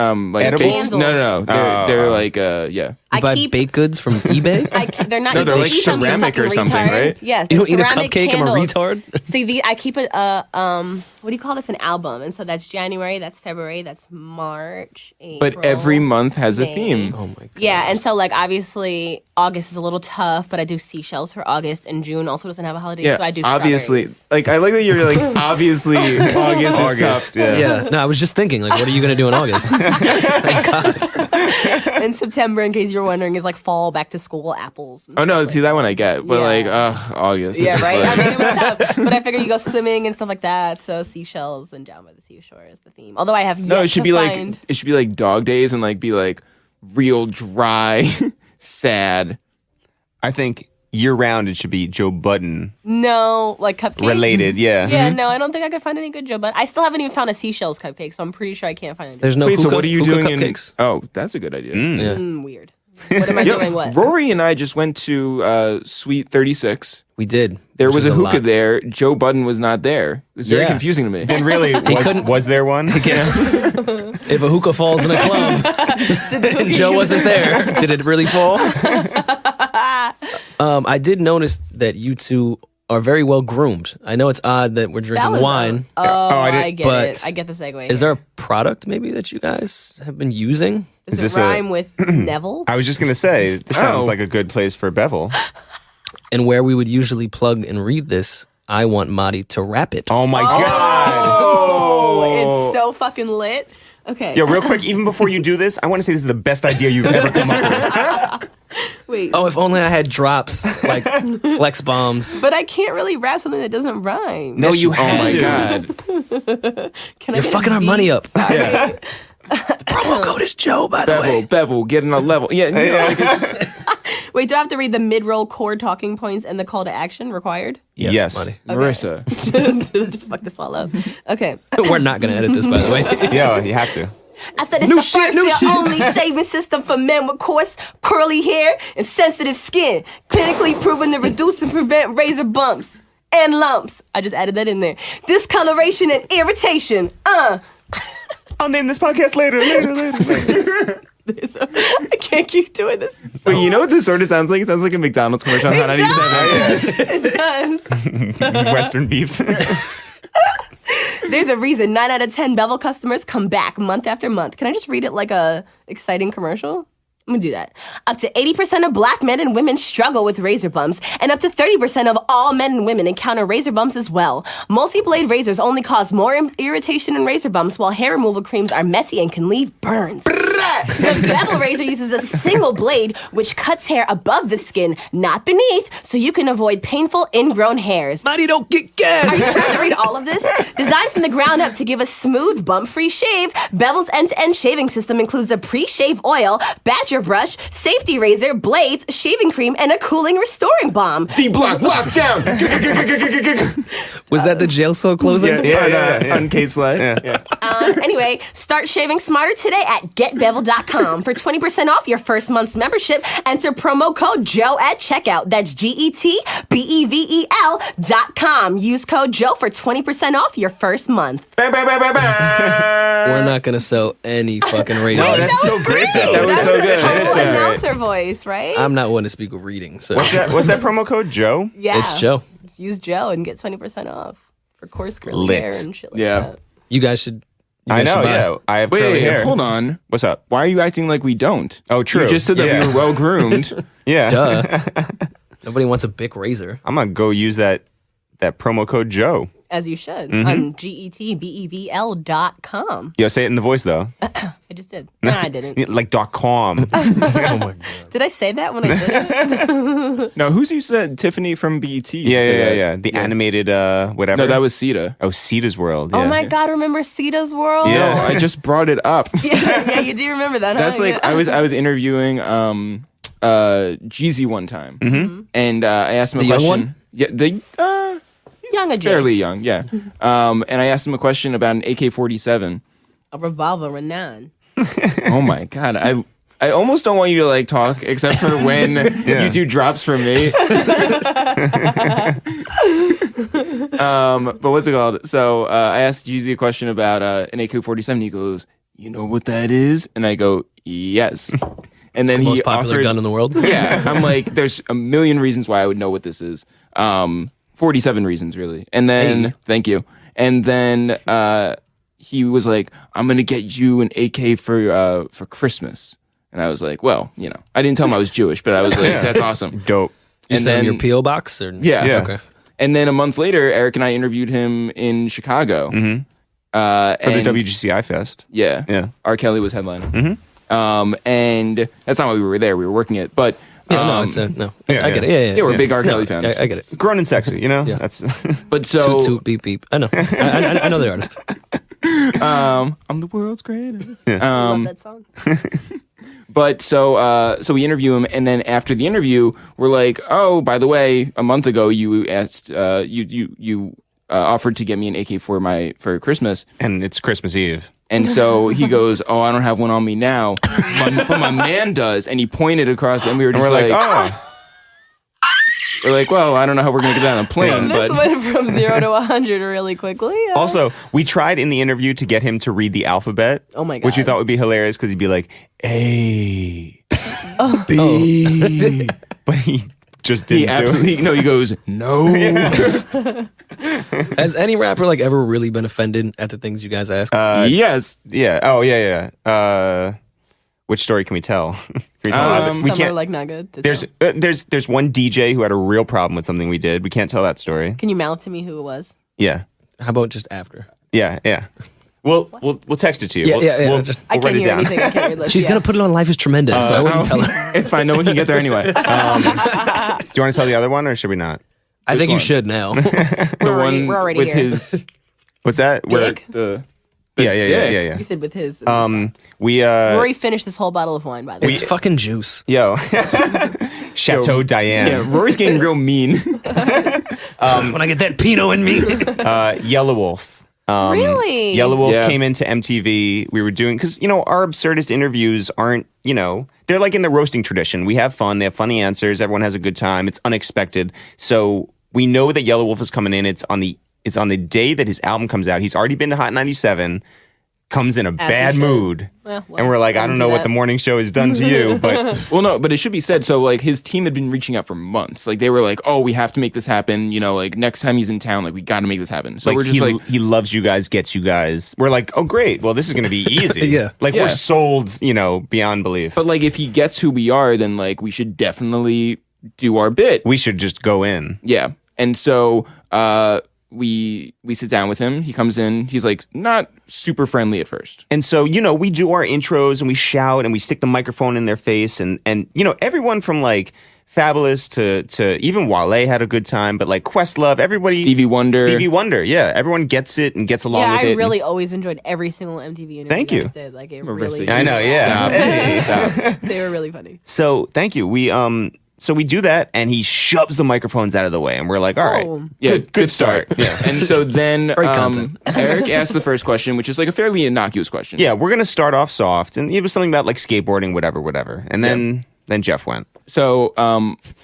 Edibles? baked- no. They're like yeah. I You buy keep. baked goods from eBay? They're not. No, they're you like keep them, you ceramic or fucking something, retard. right? Yes. You don't they're eat a ceramic cupcake? candles. I'm a retard? See, I keep it. What do you call this? An album, and so that's January, that's February, that's March, April. But every month has a May. theme. Oh my god. Yeah, and so like obviously August is a little tough, but I do seashells for August, and June also doesn't have a holiday, Yeah, so I do obviously. strawberries. Like I like that you're like obviously August is tough. Yeah. No, I was just thinking, like, what are you going to do in August? Thank God. And September, in case you're wondering, is like fall, back to school, apples. and Oh no, stuff see like that one I get, but Yeah. like August. Yeah, It's right. like- I mean, it was tough, but I figure you go swimming and stuff like that. So seashells and down by the seashore is the theme. Although I have No, yet it should to be find... like dog days and like be like real dry, sad. I think year round it should be Joe Budden No, like cupcakes. related. Yeah. Yeah, no, I don't think I could find any good Joe Budden. I still haven't even found a seashells cupcake, so I'm pretty sure I can't find any. There's no Wait, so hookah- what are you hookah doing cupcakes. Oh, that's a good idea. Yeah. Weird. What am I doing? What? Rory and I just went to Suite 36. We did. There which was a hookah lot. there. Joe Budden was not there. It was very Yeah. confusing to me. And really, was there one? If a hookah falls in a club and Joe wasn't there, did it really fall? I did notice that you two are very well groomed. I know it's odd that we're That drinking was wine. I get but it. I get the segue. Is there a product maybe that you guys have been using? Does this it a- rhyme with Neville? I was just gonna say, this sounds Oh. like a good place for Bevel. And where we would usually plug and read this, I want Madi to rap it. Oh my god! Oh, it's so fucking lit. Okay. Yo, real quick, even before you do this, I want to say this is the best idea you've ever come up with. Wait. Oh, if only I had drops like flex bombs. But I can't really rap something that doesn't rhyme. No, you Oh have my to. god. Can I You're get a fucking our beat? money up. Yeah. The promo code is Joe, by the way. Bevel, getting a level. Yeah, like it's just- Wait, do I have to read the mid-roll core talking points and the call to action required? Yes. Madi. Marisa. Did I just fuck this all up? Okay. We're not going to edit this, by the way. Yeah, you have to. I said it's New the shit, first new and shit. only shaving system for men with coarse, curly hair and sensitive skin. Clinically proven to reduce and prevent razor bumps and lumps. I just added that in there. Discoloration and irritation. I'll name this podcast later. I can't keep doing this. So Wait, you know what this sort of sounds like? It sounds like a McDonald's commercial on Hot 97. it does. Western beef. There's a reason 9 out of 10 Bevel customers come back month after month. Can I just read it like a exciting commercial? I'm gonna do that. Up to 80% of black men and women struggle with razor bumps, and up to 30% of all men and women encounter razor bumps as well. Multi-blade razors only cause more irritation and razor bumps, while hair removal creams are messy and can leave burns. The Bevel razor uses a single blade, which cuts hair above the skin, not beneath, so you can avoid painful ingrown hairs. Madi, don't get Are you gas. trying to read all of this? Designed from the ground up to give a smooth, bump-free shave, Bevel's end-to-end shaving system includes a pre-shave oil, badger brush, safety razor, blades, shaving cream, and a cooling restoring balm. D-block, lockdown. Was that the jail cell closing? On Case Live. Yeah. Anyway, start shaving smarter today at getbevel.com. For 20% off your first month's membership, enter promo code Joe at checkout. That's GETBEVEL.com. Use code Joe for 20% off your first month. We're not going to sell any fucking razors. No, that's so great though. That was so a good. total so great. announcer voice, right? I'm not one to speak with reading, so What's that promo code, Joe? Yeah. it's Joe. Just use Joe and get 20% off for coarse curly Lit. hair and shit like Yeah. that. You guys should. I know, should buy yeah. it. I have curly Wait, hair. hold on. What's up? Why are you acting like we don't? Oh, true. You just said that Yeah. we were well groomed. Yeah. Duh. Nobody wants a Bic razor. I'm gonna go use that promo code Joe. As you should. On GETBEVL.com. Yo, say it in the voice though. I just did. No, I didn't. Like .com. Did I say that when I did it? No, who's you said? Tiffany from BET. used to say that. Yeah. The animated whatever. No, that was Sita. Oh, Sita's World. Yeah. Oh my God, remember Sita's World? Yeah. No, I just brought it up. Yeah, you do remember that, huh? That's like Yeah. I was interviewing Jeezy one time, and I asked him a The young question. one? Yeah, the Young adjacent. fairly young, yeah. And I asked him a question about an AK-47. A revolver Renan. Oh my god, I almost don't want you to like talk except for when you do drops for me. But what's it called? So I asked Jeezy a question about an AK-47. He goes, "You know what that is?" And I go, "Yes." And then he Most popular offered, gun in the world. Yeah, I'm like, there's a million reasons why I would know what this is. 47 reasons, really. And then, thank you. And then he was like, I'm going to get you an AK for Christmas. And I was like, well, you know, I didn't tell him I was Jewish, but I was like, that's awesome. Dope. You And send then- your P.O. box? Or? Yeah. Okay. And then a month later, Eric and I interviewed him in Chicago. For the and- WGCI Fest. Yeah. Yeah. R. Kelly was headlining. And that's not why we were there. We were working it. But Yeah, no, it's a, no. Yeah, I get it. yeah. Yeah. yeah, we're big R. No, Kelly fans. I get it. Grown and sexy, you know? Yeah. That's But so Toot, toot, beep, beep. I know. I know the artist. I'm the world's greatest. I love that song. But so we interview him, and then after the interview, we're like, oh, by the way, a month ago you asked you offered to get me an AK for Christmas, And it's Christmas Eve. and so he goes, oh, I don't have one on me now, but my man does, and he pointed across, and we were And just we're like, like, oh. we're like, well, I don't know how we're gonna get on a plane, This but went from 0 to 100 really quickly. Also, we tried in the interview to get him to read the alphabet. Oh my Which we God. thought would be hilarious because he'd be like, A, B. But he just didn't he do absolutely it. no. He goes, no. Has any rapper like ever really been offended at the things you guys ask? Yes. Yeah. Oh, yeah. Which story can we tell? Can we tell we Some are like not good. To There's tell. there's one DJ who had a real problem with something we did. We can't tell that story. Can you mouth to me who it was? Yeah. How about just after? Yeah. We'll text it to you. Yeah, we'll, yeah, We'll, just- I we'll can't write it hear down. anything. I can't read this. She's gonna put it on Life is Tremendous, so I wouldn't tell her. It's fine. No one can get there anyway. Do you want to tell the other one or should we not? I think you one? should now. We're already with here. his What's that? Where? Dick. the Yeah. You said with his. We Rory finished this whole bottle of wine, by the way. It's fucking juice. Yo. Chateau Diane. Yeah, Rory's getting real mean. When I get that Pinot in me. Yellow Wolf. Really? Yellow Wolf Yeah. came into MTV. We were doing, because, our absurdist interviews aren't, they're like in the roasting tradition. We have fun. They have funny answers. Everyone has a good time. It's unexpected. So we know that Yellow Wolf is coming in. It's on the day that his album comes out. He's already been to Hot 97. Comes in a bad he should. mood. Well, And we're like, I don't know what the morning show has done to you, but Well, no, but it should be said. So, like, his team had been reaching out for months. Like, they were like, "Oh, we have to make this happen." Like next time he's in town, like we got to make this happen. So like we're just he loves you guys, gets you guys. We're like, oh great, well this is gonna be easy. Yeah. Like Yeah. we're sold, beyond belief. but like if he gets who we are, then like we should definitely do our bit. We should just go in. Yeah, and so we sit down with him. He comes in. He's like not super friendly at first. And so, we do our intros and we shout and we stick the microphone in their face and everyone from like Fabulous to even Wale had a good time, but like Questlove, everybody Stevie Wonder, yeah, everyone gets it and gets along Yeah, with I it. really always enjoyed every single MTV interview. Thank you. guys did. Like it Marisa, really. I know, yeah. Stop. They were really funny. So thank you. So we do that and he shoves the microphones out of the way and we're like, all right. Oh. Yeah, good start. Yeah, and so then content. Eric asked the first question, which is like a fairly innocuous question. Yeah, we're gonna start off soft, and it was something about like skateboarding, whatever, and then Jeff went. So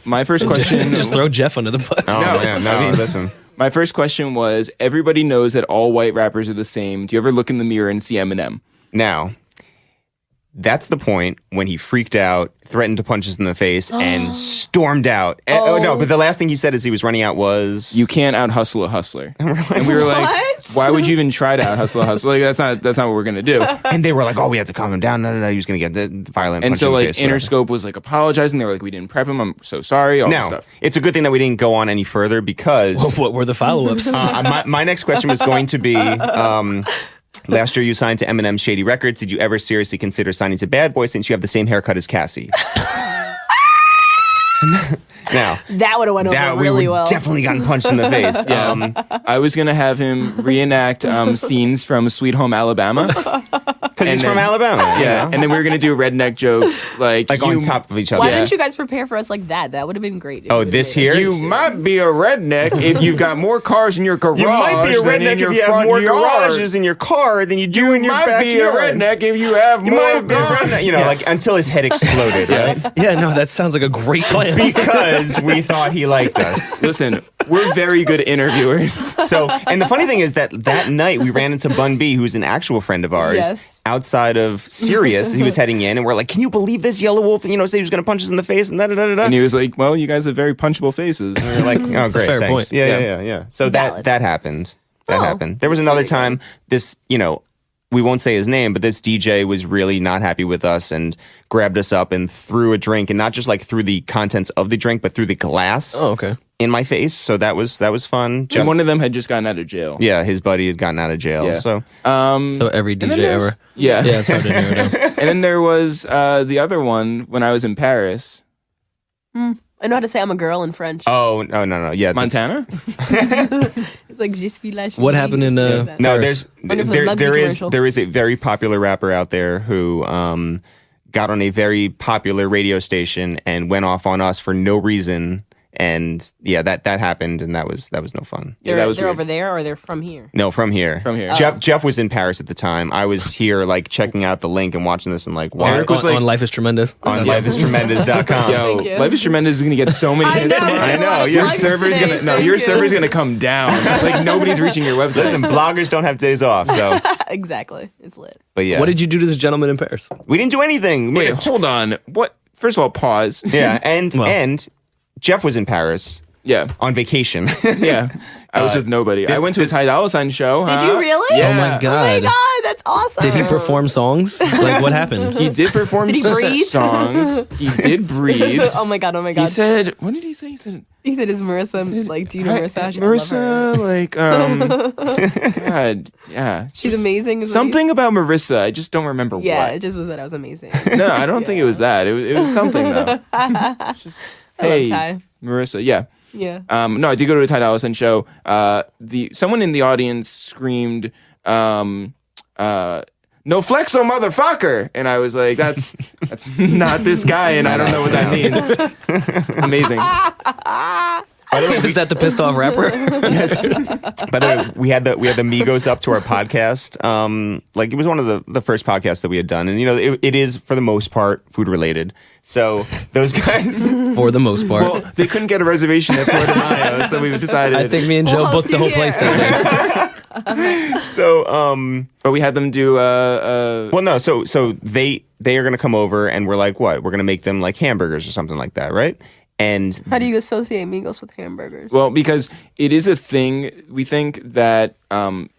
my first question, Just throw Jeff under the bus. Oh man, no, listen. my first question was: everybody knows that all white rappers are the same. Do you ever look in the mirror and see Eminem? Now, that's the point when he freaked out, threatened to punch us in the face, and stormed out. Oh no! But the last thing he said as he was running out was, You can't out hustle a hustler. And we were like, What? why would you even try to out hustle a hustler? Like that's not what we're gonna do. and they were like, "Oh, we have to calm him down." No, he was going to get the violent. And punch so in the like face, whatever. Interscope was like apologizing. They were like, we didn't prep him. I'm so sorry. All this Now, stuff. it's a good thing that we didn't go on any further because What were the follow-ups? my next question was going to be. Last year, you signed to Eminem's Shady Records. Did you ever seriously consider signing to Bad Boy since you have the same haircut as Cassie? Now, That would have went over we really would well. definitely gotten punched in the face. Yeah. I was gonna have him reenact scenes from Sweet Home Alabama. Because he's And from then- Alabama. Yeah, and then we were gonna do redneck jokes like on you- top of each other. Why Yeah. didn't you guys prepare for us like that? That would have been great. It Oh, would've this made here? us- You might be a redneck if you've got more cars in your garage. You might be a than in redneck your if you have front more yard. garages in your car than you do in your might backyard. be a redneck if you have You more might be a guns. redneck, like until his head exploded, right? Yeah, no, that sounds like a great plan. Because we thought he liked us. Listen, we're very good interviewers. So, and the funny thing is that night we ran into Bun B, who's an actual friend of ours, Yes. outside of Sirius. He was heading in, and we're like, "Can you believe this Yellow Wolf? Said he was going to punch us in the face." And da da da da. And he was like, "Well, you guys have very punchable faces." We were like, "Oh, great, fair thanks." point. Yeah. So Valid. that happened. That Oh, happened. There was another time. This, we won't say his name, but this DJ was really not happy with us and grabbed us up and threw a drink, and not just like through the contents of the drink, but through the glass Oh, okay. in my face. So that was fun. And one of them had just gotten out of jail. Yeah, his buddy had gotten out of jail. Yeah. So So every DJ ever. Yeah. Yeah, it's hard to narrow down. And then there was the other one when I was in Paris. I know how to say I'm a girl in French. oh no. Yeah. Montana? It's like je suis la What chérie, happened in, just like that. No, Paris. Wonderful there Muggsy commercial. is a very popular rapper out there who got on a very popular radio station and went off on us for no reason. And yeah, that happened, and that was no fun. Yeah, They're, that was they're weird. over there, or they're from here. No, from here. From here. Jeff was in Paris at the time. I was here, like checking out the link and watching this, and like, wow. Eric was on, like- on Life is Tremendous. On lifeistremendous.com. Yo, Thank you. Life is Tremendous is gonna get so many hits tomorrow. I know, Your yeah. server's today. gonna Thank your you. server's gonna come down. Like nobody's reaching your website. Listen, bloggers don't have days off, so. Exactly. It's lit. But yeah, What did you do to this gentleman in Paris? we didn't do anything. Wait, hold on. What? First of all, pause. Yeah, and Well. and Jeff was in Paris Yeah, on vacation. yeah. I was with nobody. I went to a Ty Dolla $ign show. Did you really? Yeah. Oh my Oh my god! god, that's awesome. Did he perform songs? Like what happened? He did perform Did he breathe? songs. He did breathe. Oh my god. Oh my god. He said, "What did he say?" He said, Is Marissa like? Do you know "Hi, Marisa? I love her. Marissa, like, God, yeah, She's amazing. is what Something about Marissa. I just don't remember Yeah, what. it just was that I was amazing. No, I don't think it was that. It was something though. It's just, hey, Ty. Marissa. Yeah. Yeah. No, I did go to a Ty Dolla $ign show. Someone in the audience screamed, "No flexo, motherfucker!" And I was like, "That's not this guy," and I don't know what that means. Amazing. Is that the pissed off rapper? Yes. By the way, we had the Migos up to our podcast. Like it was one of the first podcasts that we had done, and you know it is for the most part food related. So those guys, For the most part. Well, they couldn't get a reservation at Florida Mayo, so we decided. I think me and Joe We'll booked the whole host you place here. that day. so but we had them do. well, no, so they are gonna come over, and we're like, what? We're gonna make them like hamburgers or something like that, right? And How do you associate Migos with hamburgers? Well, because it is a thing. We think that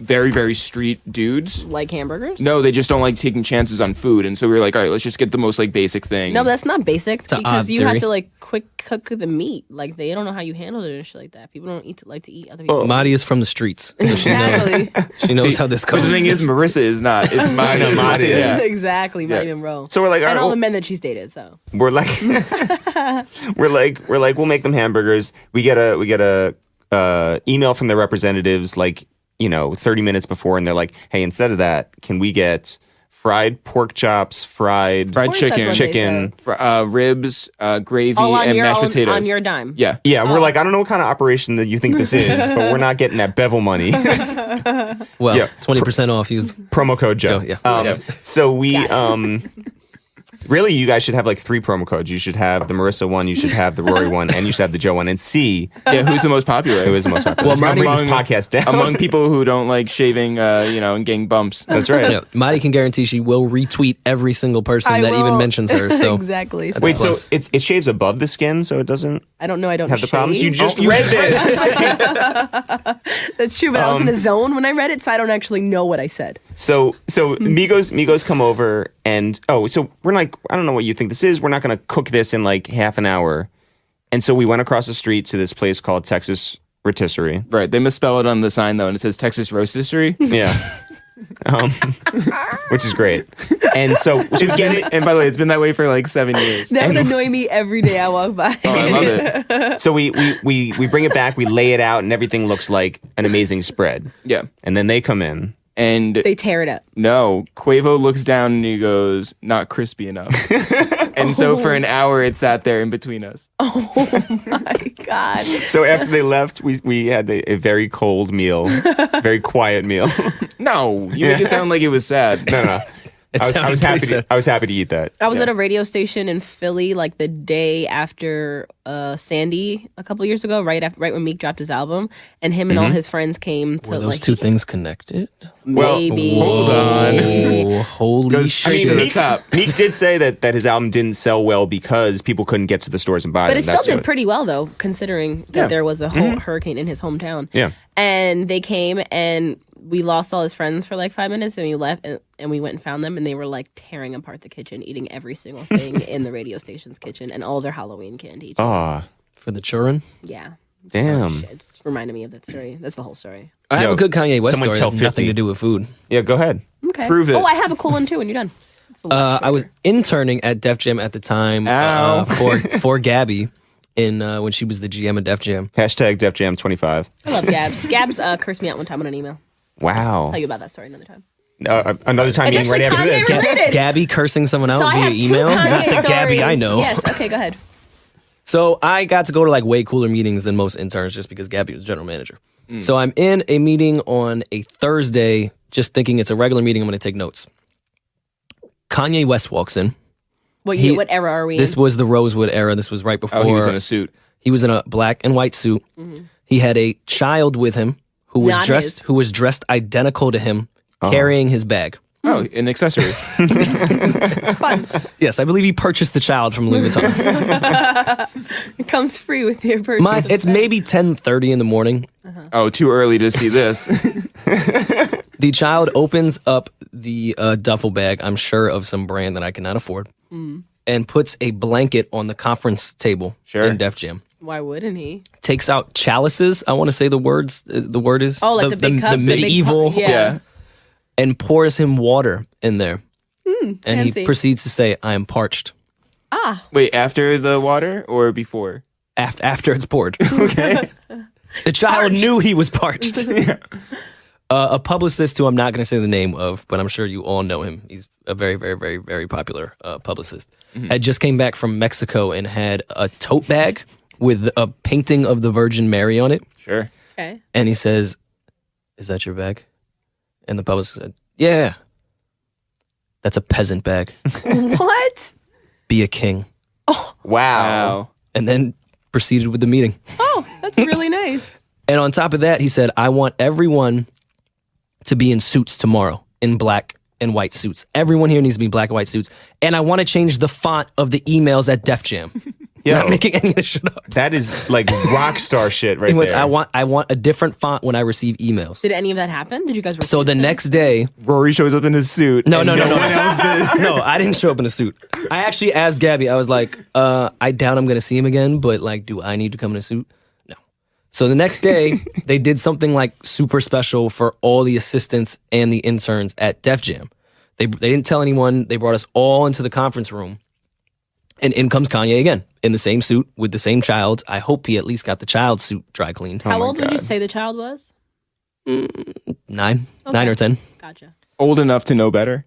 very, very street dudes. Like hamburgers? No, they just don't like taking chances on food, and so we were like, all right, let's just get the most like basic thing. No, but that's not basic an because odd you theory. have to like quick cook the meat. Like they don't know how you handled it and shit like that. People don't like to eat other people. Madi is from the streets, so she knows. Exactly. She knows how this But goes. the thing is, Marissa is not. It's Madi. Madi is. Yeah. Exactly. Not Yeah. even real. so we're like, all And right, all well, the men that she's dated. So we're like, we're like, we'll make them hamburgers. We get a email from the representatives like 30 minutes before, and they're like, hey, instead of that, can we get fried pork chops, fried Fried Of course that's chicken, what they ribs, gravy, all on and your mashed own, potatoes. on your dime. Yeah. Yeah, we're like, I don't know what kind of operation that you think this is, but we're not getting that bevel money. Well, Yeah. 20% off. Use Promo code Joe. Joe, yeah. Yeah. So we really, you guys should have like 3 promo codes. You should have the Marissa one, you should have the Rory one, and you should have the Joe one, and see Yeah, who's the most popular? who is the most popular. Well, Let's bring this among- podcast down. among people who don't like shaving, and getting bumps. That's right. Yeah, Madi can guarantee she will retweet every single person I that even will. mentions her. So Exactly. So Wait, so Plus. it shaves above the skin, so it doesn't I don't know. I don't have the problems. You shave. just read this. That's true, but I was in a zone when I read it, so I don't actually know what I said. So Migos come over, and so we're like, I don't know what you think this is. We're not going to cook this in like half an hour. And so we went across the street to this place called Texas Rotisserie. Right. They misspell it on the sign though, and it says Texas Roastistery. Yeah. Which is great. And so to get it, And by the way, it's been that way for like 7 years. That would annoy me every day I walk by. Oh, I love it. so we bring it back, we lay it out, and everything looks like an amazing spread. Yeah. And then they come in. And They tear it up. no, Quavo looks down and he goes, "Not crispy enough." And so for an hour, it sat there in between us. My God. So after they left, we had a very cold meal, very quiet meal. No, you make it sound like it was sad. No. it I was sounded happy. pretty sad. I was happy to eat that. I was at a radio station in Philly like the day after Sandy a couple years ago, right when Meek dropped his album, and him and all his friends came to Were those like two things connected? maybe. Hold on. Oh, holy Goes shit! straight to the top. Meek did say that his album didn't sell well because people couldn't get to the stores and buy But them. it still That's did what- pretty well though, considering that Yeah. there was a whole hurricane in his hometown. Yeah. And they came and we lost all his friends for like 5 minutes and we left and we went and found them and they were like tearing apart the kitchen, eating every single thing in the radio station's kitchen and all their Halloween candy. Aw, For the children. Yeah. damn. Shit, it just reminded me of that story. That's the whole story. I have Yo, a good Kanye West someone story. tell It has nothing 50. to do with food. Yeah, go ahead. Okay. Prove it. Oh, I have a cool one too when you're done. It's a lot I was shorter. interning at Def Jam at the time Ow. for Gabby in when she was the GM of Def Jam. Hashtag DefJam25. I love Gabs. Gabs cursed me out one time on an email. Wow. Tell you about that story another time. Another time It's meeting right actually after Kanye this. related. Gabby cursing someone out So I via have two email. Kanye Not the stories. Gabby I know. Yes. Okay, go ahead. So I got to go to like way cooler meetings than most interns just because Gabby was general manager. So I'm in a meeting on a Thursday, just thinking it's a regular meeting. I'm going to take notes. Kanye West walks in. What He- what era are we This in? was the Rosewood era. This was right before. Oh, he was in a suit. He was in a black and white suit. He had a child with him who was Not dressed his. who was dressed identical to him, carrying his bag. Oh, an accessory. Fun. Yes, I believe he purchased the child from Louis Vuitton. It comes free with your purchase. It's maybe 10:30 in the morning. Oh, too early to see this. The child opens up the duffel bag, I'm sure of some brand that I cannot afford, and puts a blanket on the conference table Sure. in Def Jam. Why wouldn't he? Takes out chalices. I want to say the word is Oh, like the big cups, the big medieval, cup- yeah. and pours him water in there. And fancy. he proceeds to say, "I am parched." Wait, after the water or before? After it's poured. Okay. The child knew he was parched. A publicist who I'm not going to say the name of, but I'm sure you all know him. He's a very, very, very, very popular publicist. Had just came back from Mexico and had a tote bag with a painting of the Virgin Mary on it. Sure. Okay. And he says, "Is that your bag?" And the publicist said, "Yeah. That's a peasant bag. What? Be a king." Wow. And then proceeded with the meeting. Oh, that's really nice. And on top of that, he said, "I want everyone to be in suits tomorrow, in black and white suits. Everyone here needs to be in black and white suits. And I want to change the font of the emails at Def Jam." Not making any of this shit up. That is like rock star shit right He went, there. I want a different font when I receive emails. Did any of that happen? Did you guys? So the next day, Rory shows up in his suit. no, and no, one else did. no, I didn't show up in a suit. I actually asked Gabby, I was like, I doubt I'm going to see him again, but like, do I need to come in a suit? No. So the next day, they did something like super special for all the assistants and the interns at Def Jam. They didn't tell anyone. They brought us all into the conference room. And in comes Kanye again, in the same suit with the same child. I hope he at least got the child's suit dry cleaned. How old would you say the child was? 9 or 10. Gotcha. Old enough to know better.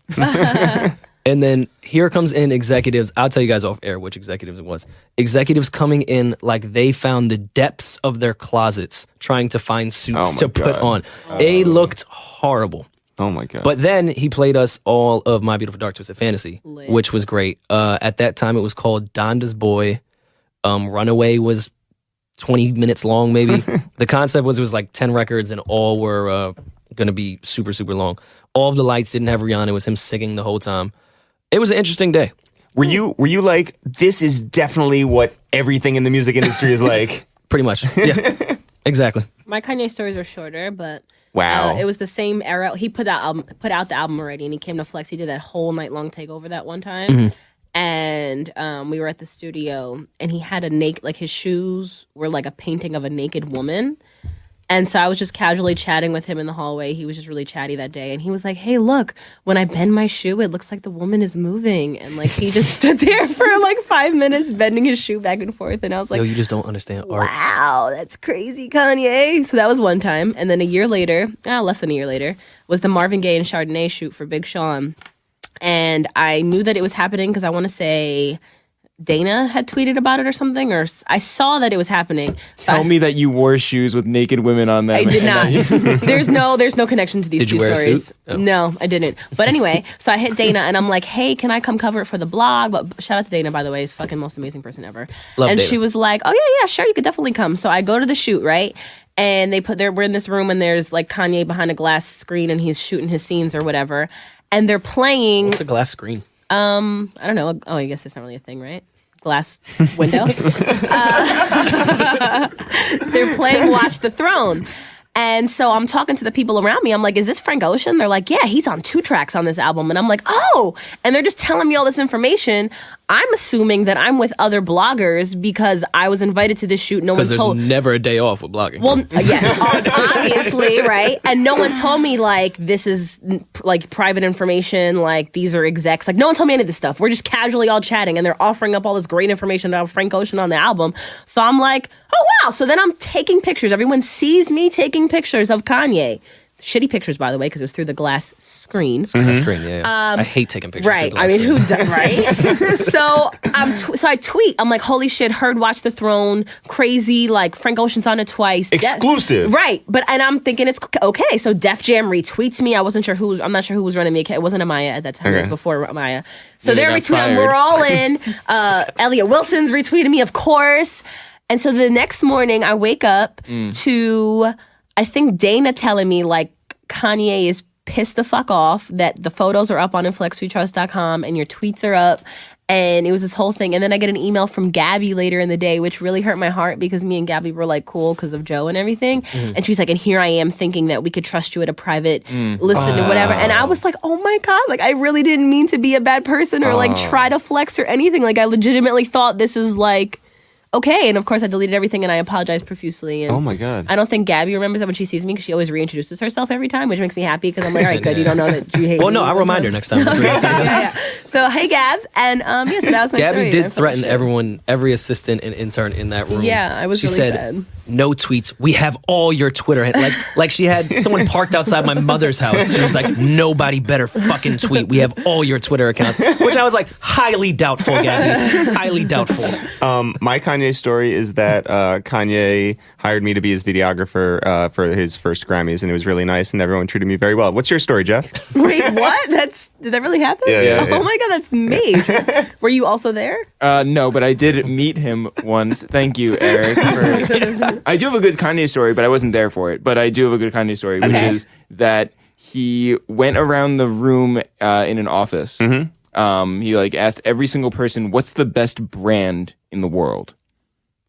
And then here comes in executives. I'll tell you guys off air which executives it was. Executives coming in like they found the depths of their closets trying to find suits my to put God. on. They looked horrible. Oh my god. But then he played us all of My Beautiful Dark Twisted Fantasy, Lit. which was great. At that time, it was called Donda's Boy. Runaway was 20 minutes long, maybe. The concept was it was like 10 records and all were going to be super, super long. All of the lights didn't have Rihanna. It was him singing the whole time. It was an interesting day. were you like, this is definitely what everything in the music industry is like? Pretty much. Yeah, exactly. My Kanye stories are shorter, but Wow. it was the same era. He put out the album already, and he came to Flex. He did that whole night long takeover that one time, and we were at the studio, and he had a naked, like his shoes were like a painting of a naked woman. And so I was just casually chatting with him in the hallway. He was just really chatty that day. And he was like, "Hey, look, when I bend my shoe, it looks like the woman is moving." And like he just stood there for like 5 minutes bending his shoe back and forth. And I was like, Yo, you just don't understand art. wow, that's crazy, Kanye. So that was one time. And then a year later, less than a year later, was the Marvin Gaye and Chardonnay shoot for Big Sean. And I knew that it was happening because I want to say Dana had tweeted about it or something, or I saw that it was happening. Tell me that you wore shoes with naked women on them. I did not. There's no connection to these Did you two wear a stories. suit? Oh. No, I didn't. But anyway, so I hit Dana and I'm like, "Hey, can I come cover it for the blog?" But shout out to Dana, by the way, fucking most amazing person ever. Love and Dana. she was like, "Oh yeah, sure, you could definitely come." So I go to the shoot, right? And we're in this room and there's like Kanye behind a glass screen and he's shooting his scenes or whatever. And they're playing It's a glass screen. I don't know. Oh, I guess that's not really a thing, right? Glass window. They're playing Watch the Throne. And so I'm talking to the people around me. I'm like, "Is this Frank Ocean?" They're like, "Yeah, he's on 2 tracks on this album." And I'm like, "Oh." And they're just telling me all this information. I'm assuming that I'm with other bloggers because I was invited to this shoot. No one Because there's told. never a day off with blogging. Well, yeah, obviously, right? And no one told me, like, this is, like, private information, like, these are execs. Like, no one told me any of this stuff. We're just casually all chatting, and they're offering up all this great information about Frank Ocean on the album. So I'm like, oh, wow. So then I'm taking pictures. Everyone sees me taking pictures of Kanye. Shitty pictures, by the way, because it was through the glass screen. That's great. Yeah. I hate taking pictures. Right. through I glass mean, who screen. does, right? So I tweet. I'm like, holy shit, heard Watch the Throne, crazy, like Frank Ocean's on it twice. Exclusive. Right. And I'm thinking it's okay. So Def Jam retweets me. I'm not sure who was running me. It wasn't Amaya at that time. It was before Amaya. So They they're got retweeting. fired. We're all in. Elliot Wilson's retweeting me, of course. And so the next morning I wake up to, I think, Dana telling me like Kanye is pissed the fuck off that the photos are up on influxwetrust.com and your tweets are up. And it was this whole thing. And then I get an email from Gabby later in the day, which really hurt my heart because me and Gabby were like cool because of Joe and everything. And she's like, and here I am thinking that we could trust you at a private listen or whatever. And I was like, oh my God, like I really didn't mean to be a bad person or like try to flex or anything. Like I legitimately thought this is like, okay. And of course I deleted everything and I apologized profusely. And Oh my God. I don't think Gabby remembers that when she sees me because she always reintroduces herself every time, which makes me happy because I'm like, all right, good. You don't know that you hate Well, me. no, I'll remind her next time. Yeah. So, hey, Gabs. And yeah, so that was my Gabby story. did That's threaten shit. everyone, every assistant and intern in that room. Yeah, I was She really said, sad. no tweets. We have all your Twitter. Like she had someone parked outside my mother's house. She was like, nobody better fucking tweet. We have all your Twitter accounts. Which I was like, highly doubtful, Gabby. Highly doubtful. My Kanye story is that Kanye hired me to be his videographer for his first Grammys, and it was really nice, and everyone treated me very well. What's your story, Jeff? Wait, what? Did that really happen? Yeah. Oh my God, that's me. Were you also there? No, but I did meet him once. Thank you, Eric. I do have a good Kanye story, but I wasn't there for it. But I do have a good Kanye story, which is that he went around the room in an office. He like asked every single person, "What's the best brand in the world?"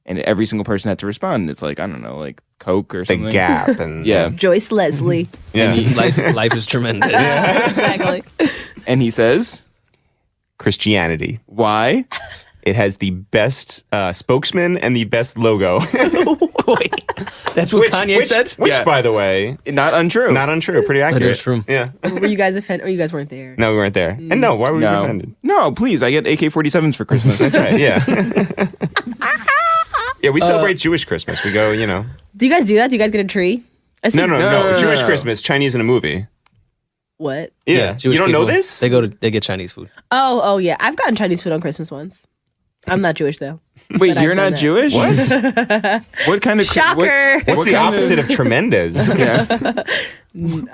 And every single person had to respond. It's like, I don't know, like Coke or The something. Gap and Yeah. Joyce Leslie. yeah. Life is tremendous. Exactly. And he says, Christianity. "Why?" It has the best spokesman and the best logo. Wait, that's what Kanye said? Which, Yeah. by the way, Not untrue. not untrue. Pretty accurate. is true. Yeah. Were you guys offended? Or you guys weren't there? No, we weren't there. And no, why were we offended? No, please. I get AK-47s for Christmas. That's right. Yeah. Yeah, we celebrate Jewish Christmas. We go, Do you guys do that? Do you guys get a tree? I see- No. Jewish no. Christmas, Chinese in a movie. What? Yeah. Jewish You don't know people, this? They get Chinese food. Oh yeah. I've gotten Chinese food on Christmas once. I'm not Jewish though. Wait, But I've you're done not that. Jewish? What? What kind of Shocker. What's the kind opposite of tremendous? Yeah.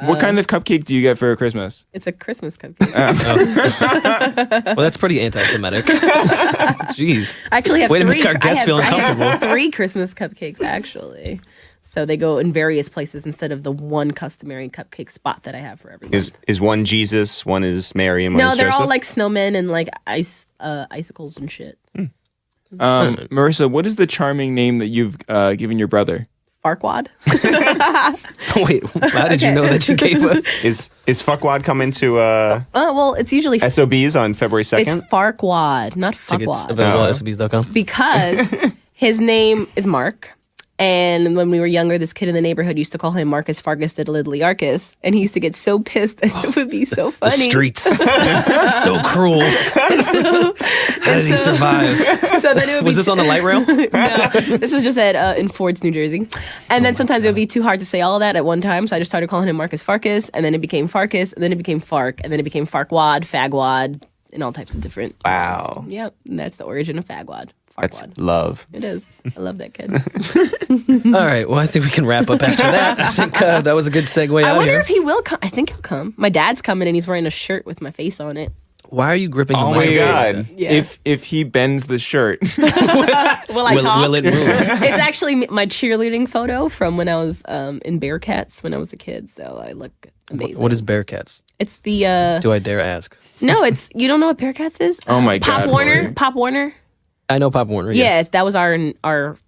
What kind of cupcake do you get for Christmas? It's a Christmas cupcake. Well, that's pretty anti-Semitic. Jeez. I actually have Way to three. make our guests feel I have uncomfortable. 3 Christmas cupcakes actually. So they go in various places instead of the one customary cupcake spot that I have for everyone. Is one Jesus, one is Mary, and one No, is they're Joseph? all like snowmen and like icicles and shit. Marissa, what is the charming name that you've given your brother? Farquad. Wait, how did you know that you gave a... Is Fuckwad coming to Well, it's usually SOBs on February it's 2nd? Farquad, not Tickets Fuckwad. available at SBs.com? Because his name is Mark. And when we were younger, this kid in the neighborhood used to call him Marcus Fargus Diddley Arcus. And he used to get so pissed that it would be so The funny. streets. So cruel. How did he survive? So then it would Was be this on the light rail? No, this was just at in Ford's, New Jersey. And then sometimes it would be too hard to say all of that at one time. So I just started calling him Marcus Farkus. And then it became Farkus. And then it became Fark. And then it became Farquad, Fagwad, and all types of different. Wow. Yep. And that's the origin of Fagwad. That's Farquad. love. It is. I love that kid. All right, well, I think we can wrap up after that. I think that was a good segue I out wonder here. if he will come. I think he'll come. My dad's coming and he's wearing a shirt with my face on it. Why are you gripping the Oh my microphone God. like that? Yeah. If he bends the shirt, will I talk? Will it move? It's actually my cheerleading photo from when I was in Bearcats when I was a kid. So I look amazing. What is Bearcats? It's the Do I dare ask? no, it's you don't know what Bearcats is? Oh my Pop God, Warner. Lori. Pop Warner. I know Pop Warner. Yeah, Yes. that was our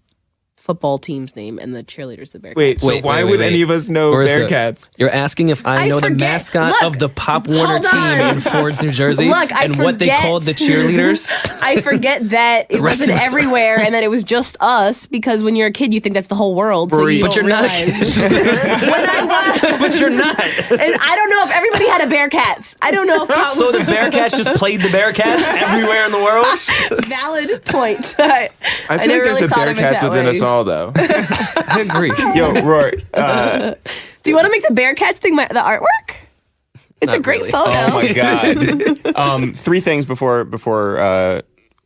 football team's name, and the cheerleaders the Bearcats. wait, so Wait, why wait, would wait. any of us know Marissa, Bearcats? You're asking if I I know the forget. mascot Look, of the Pop Warner hold team on. in Ford's, New Jersey, Look, I and what they forget. called the cheerleaders. I forget that it rest wasn't of us are- everywhere, and that it was just us. Because when you're a kid, you think that's the whole world. So Rory, you but don't you're not a realize. When I was, But you're not. and I don't know if everybody had a Bearcats. I don't know if Pop So the Bearcats just played the Bearcats everywhere in the world? valid point. I feel never like there's really a thought of it Bearcats that within way. us all. all, though. I agree. Yo, Rory. Do you want to make the Bearcats thing the artwork? It's Not a great really. photo. Oh my god. 3 things before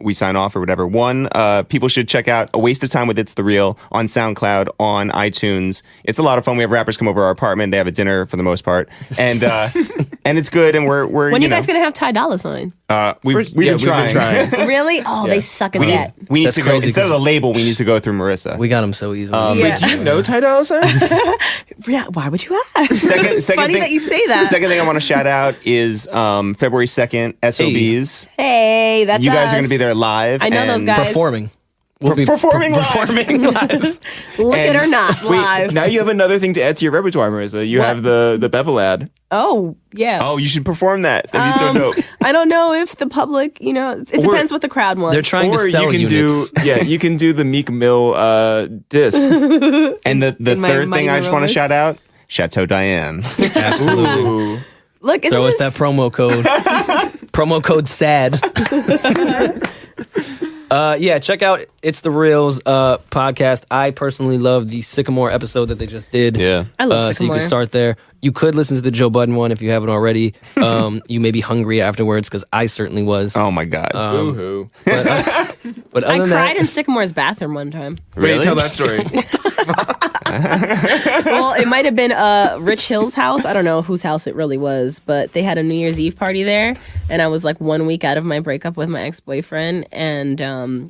we sign off or whatever. One, people should check out A Waste of Time with It's the Real on SoundCloud, on iTunes. It's a lot of fun. We have rappers come over our apartment. They have a dinner for the most part, and it's good. And we're When you guys gonna have Ty Dolla $ign? we've been trying. Really? Oh, they suck at We that. need That's to go crazy instead of 'cause- the label. We need to go through Marisa. We got him so easily. Yeah. Do you know Ty Dolla $ign? Yeah, why would you ask? Second Funny thing, that you say that. Second thing I want to shout out is February 2nd, SOBs. Hey, that's You guys us. are going to be there live. I know those and- guys. Performing. We'll be Performing live. performing live. Look it And- or not, live. Now you have another thing to add to your repertoire, Marisa. You have the Bevel ad. Oh, yeah. Oh, you should perform that. That'd be so dope. I don't know if the public, it depends what the crowd wants. They're trying to Or sell you can units. you can do the Meek Mill diss. And the my third Mighty thing I just want to Rovers. shout out, Chateau Diane. Absolutely. Ooh. Look, isn't Throw us this- that promo code. Promo code SAD. Yeah, check out It's the Reals podcast. I personally love the Sycamore episode that they just did. Yeah. I love So you Sycamore. can start there. You could listen to the Joe Budden one if you haven't already. You may be hungry afterwards because I certainly was. Oh my God. Boo-hoo. But other I than cried that, in Sycamore's bathroom one time. Wait, tell that story. Well, it might have been Rich Hill's house. I don't know whose house it really was, but they had a New Year's Eve party there, and I was like 1 week out of my breakup with my ex-boyfriend, and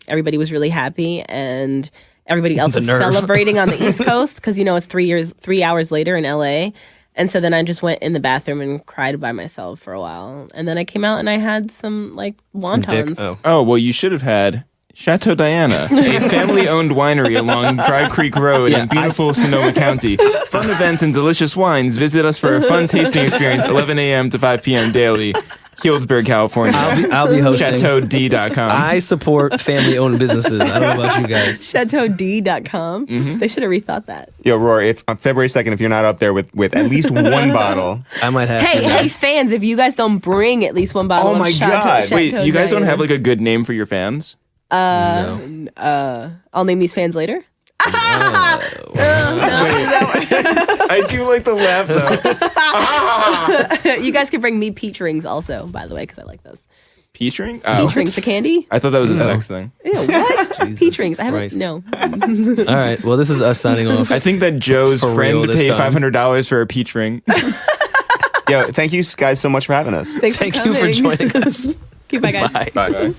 everybody was really happy, and everybody else The was nerve. celebrating on the East Coast because it's 3 hours later in LA. And so then I just went in the bathroom and cried by myself for a while, and then I came out and I had some like some dick. wontons. Oh. Oh, well, you should have had Chateau Diana, a family-owned winery along Dry Creek Road in beautiful Sonoma County. Fun events and delicious wines. Visit us for a fun tasting experience, 11 a.m. to 5 p.m. daily. Healdsburg, California. I'll be hosting. ChateauD.com. I support family-owned businesses. I don't know about you guys. ChateauD.com. Mm-hmm. They should have rethought that. Yo, Rory, if on February 2nd, if you're not up there with at least one bottle, I might have to. Hey, fans, if you guys don't bring at least one bottle Oh my of Chateau, God. Wait, Chateau you guys don't Diana. have like a good name for your fans? No. I'll name these fans later. I do like the laugh though. You guys can bring me peach rings also, by the way, because I like those. Peach ring? Oh. Peach rings, the candy? I thought that was a sex thing. Ew, what? Jesus Peach rings. I haven't. Christ. No. All right. Well, this is us signing off. I think that Joe's For real friend this paid time. $500 for a peach ring. yo, thank you guys so much for having us. Thanks Thank for you for coming. joining us. Okay, bye, guys. Bye. Bye.